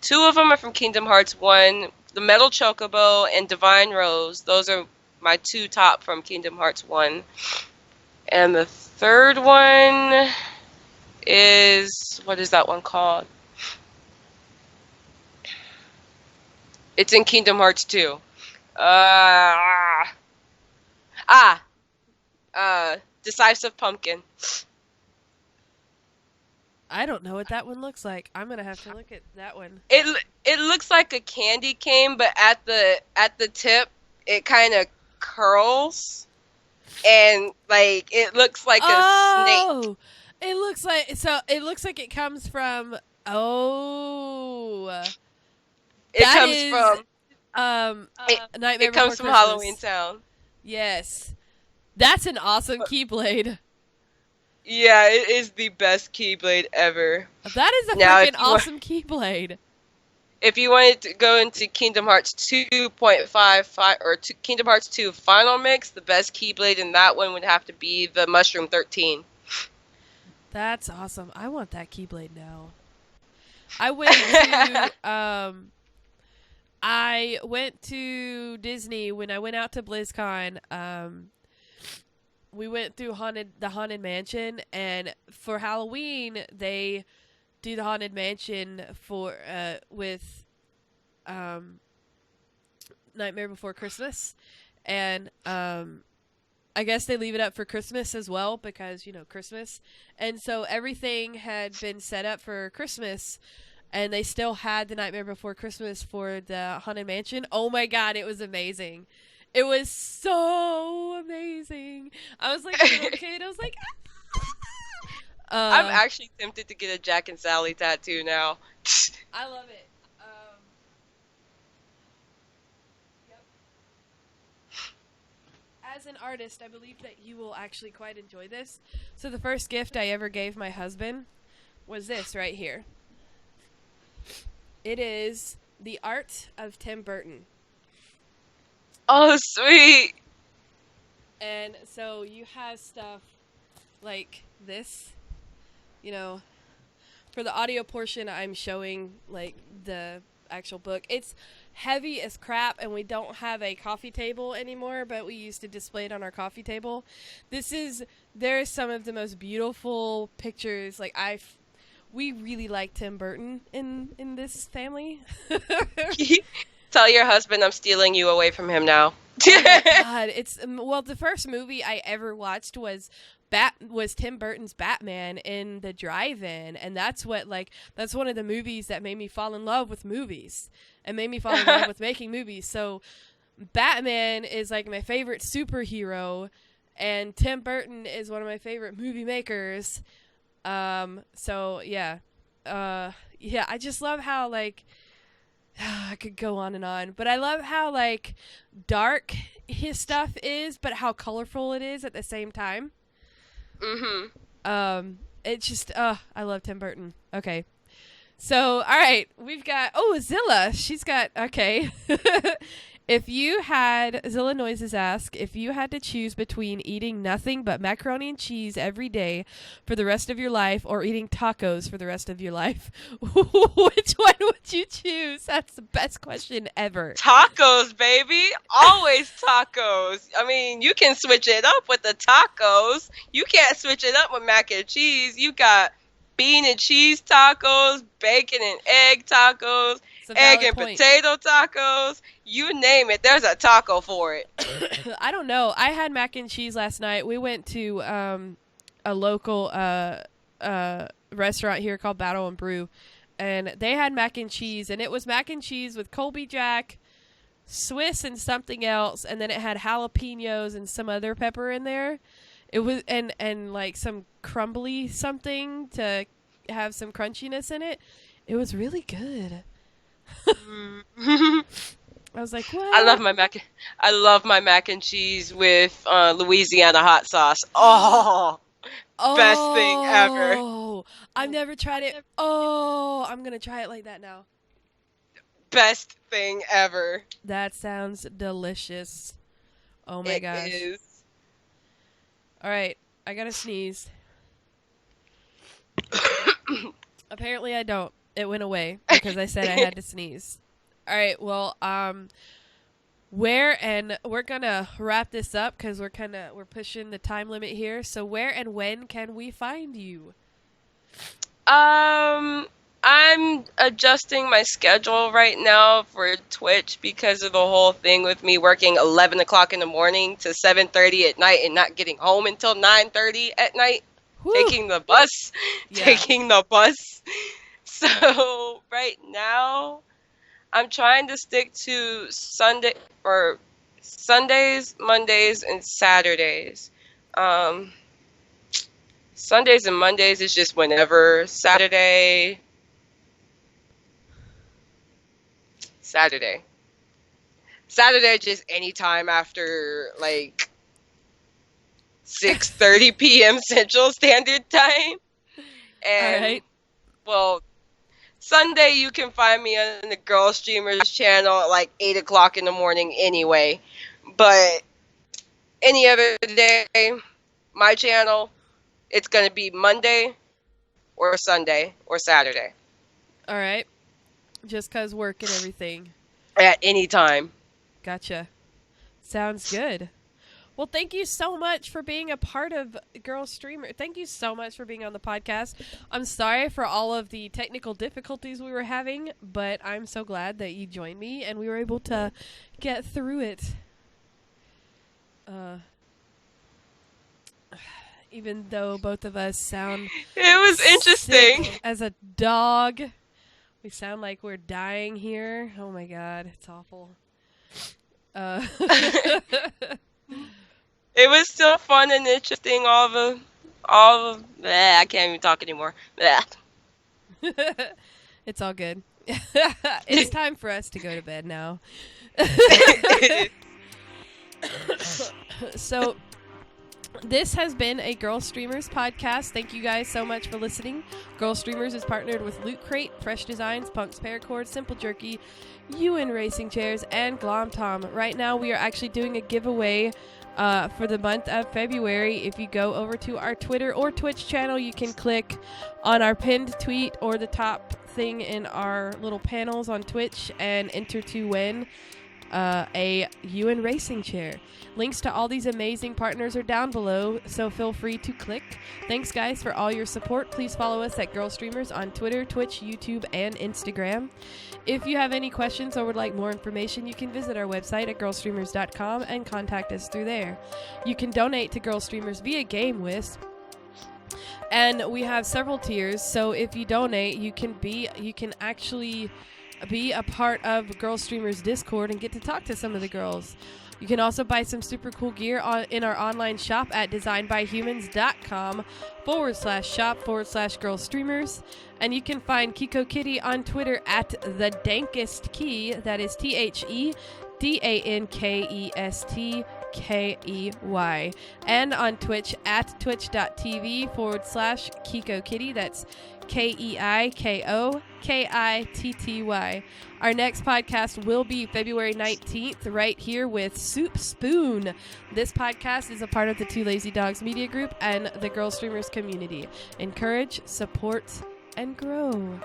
2 of them are from Kingdom Hearts 1, the Metal Chocobo and Divine Rose. Those are my 2 top from Kingdom Hearts 1. And the third one is, what is that one called? It's in Kingdom Hearts 2. Decisive Pumpkin. I don't know what that one looks like. I'm going to have to look at that one. It looks like a candy cane, but at the tip, it kind of curls. And like it looks like a snake. It looks like it comes from Nightmare it comes Before from Christmas. Halloween Town. Yes. That's an awesome Keyblade. Yeah, it is the best Keyblade ever. That is a freaking awesome Keyblade. If you wanted to go into Kingdom Hearts 2.55 or Kingdom Hearts 2 Final Mix, the best Keyblade in that one would have to be the Mushroom 13. That's awesome. I want that Keyblade now. I went to Disney when I went out to BlizzCon. We went through the Haunted Mansion, and for Halloween they do the Haunted Mansion with Nightmare Before Christmas, and I guess they leave it up for Christmas as well because Christmas, and so everything had been set up for Christmas, and they still had the Nightmare Before Christmas for the Haunted Mansion. Oh my God, it was amazing! It was so amazing. I was like a little kid. I was like, I'm actually tempted to get a Jack and Sally tattoo now. I love it. Yep. As an artist, I believe that you will actually quite enjoy this. So the first gift I ever gave my husband was this right here. It is the art of Tim Burton. Oh, sweet. And so you have stuff like this. For the audio portion, I'm showing like the actual book. It's heavy as crap, and we don't have a coffee table anymore, but we used to display it on our coffee table. There's some of the most beautiful pictures. We really like Tim Burton in this family. Tell your husband I'm stealing you away from him now. Oh my god, it's well, the first movie I ever watched was Tim Burton's Batman in the drive-in, and that's one of the movies that made me fall in love with movies and made me fall in love with making movies. So Batman is like my favorite superhero, and Tim Burton is one of my favorite movie makers. So yeah. Yeah, I just love how like I could go on and on, but I love how like dark his stuff is, but how colorful it is at the same time. It's just I love Tim Burton. Okay. So, all right, we've got Zilla. She's got okay. Zilla Noises ask, if you had to choose between eating nothing but macaroni and cheese every day for the rest of your life or eating tacos for the rest of your life, which one would you choose? That's the best question ever. Tacos, baby. Always tacos. I mean, you can switch it up with the tacos. You can't switch it up with mac and cheese. You got bean and cheese tacos, bacon and egg tacos, egg and potato tacos. You name it, there's a taco for it. I don't know. I had mac and cheese last night. We went to a local restaurant here called Battle and Brew, and they had mac and cheese, and it was mac and cheese with Colby Jack, Swiss, and something else, and then it had jalapenos and some other pepper in there. It was and like some crumbly something to have some crunchiness in it. It was really good. I was like, what? I love my mac and cheese with Louisiana hot sauce. Oh, best thing ever. Oh, I've never tried it. Oh, I'm gonna try it like that now. Best thing ever. That sounds delicious. Oh my gosh. It is. All right, I gotta sneeze. Apparently I don't. It went away because I said I had to sneeze. All right, well, we're gonna wrap this up because we're pushing the time limit here. So where and when can we find you? I'm adjusting my schedule right now for Twitch because of the whole thing with me working 11 o'clock in the morning to 7:30 at night and not getting home until 9:30 at night. Woo. Taking the bus. So right now, I'm trying to stick to Sundays, Mondays, and Saturdays. Sundays and Mondays is just whenever. Saturday just anytime after like 6:30 p.m. Central Standard Time. And, all right. Well, Sunday you can find me on the Girlstreamers channel at like 8 o'clock in the morning anyway. But any other day, my channel, it's going to be Monday or Sunday or Saturday. All right. Just because work and everything. At any time. Gotcha. Sounds good. Well, thank you so much for being a part of Girlstreamer. Thank you so much for being on the podcast. I'm sorry for all of the technical difficulties we were having, but I'm so glad that you joined me and we were able to get through it. Even though both of us sound it was interesting as a dog. We sound like we're dying here. Oh my god, it's awful. It was still fun and interesting. I can't even talk anymore. It's all good. It's time for us to go to bed now. So, this has been a Girlstreamers podcast. Thank you guys so much for listening. Girlstreamers is partnered with Loot Crate, Fresh Designs, Punk's Paracord, Simple Jerky, UN Racing Chairs, and Glom Tom. Right now, we are actually doing a giveaway for the month of February. If you go over to our Twitter or Twitch channel, you can click on our pinned tweet or the top thing in our little panels on Twitch and enter to win. a Ewan racing chair. Links to all these amazing partners are down below, so feel free to click. Thanks, guys, for all your support. Please follow us at Girlstreamers on Twitter, Twitch, YouTube, and Instagram. If you have any questions or would like more information, you can visit our website at girlstreamers.com and contact us through there. You can donate to Girlstreamers via GameWisp, and we have several tiers. So if you donate, you can actually be a part of Girlstreamers Discord and get to talk to some of the girls. You can also buy some super cool gear in our online shop at designbyhumans.com/shop/Girlstreamers. And you can find KeikoKitty on Twitter at the Dankest Key. That is TheDankestKey. And on Twitch at twitch.tv/KeikoKitty. That's KeikoKitty. Our next podcast will be February 19th right here with Soup Spoon. This podcast is a part of the Two Lazy Dogs Media Group and the Girlstreamers community. Encourage, support, and grow.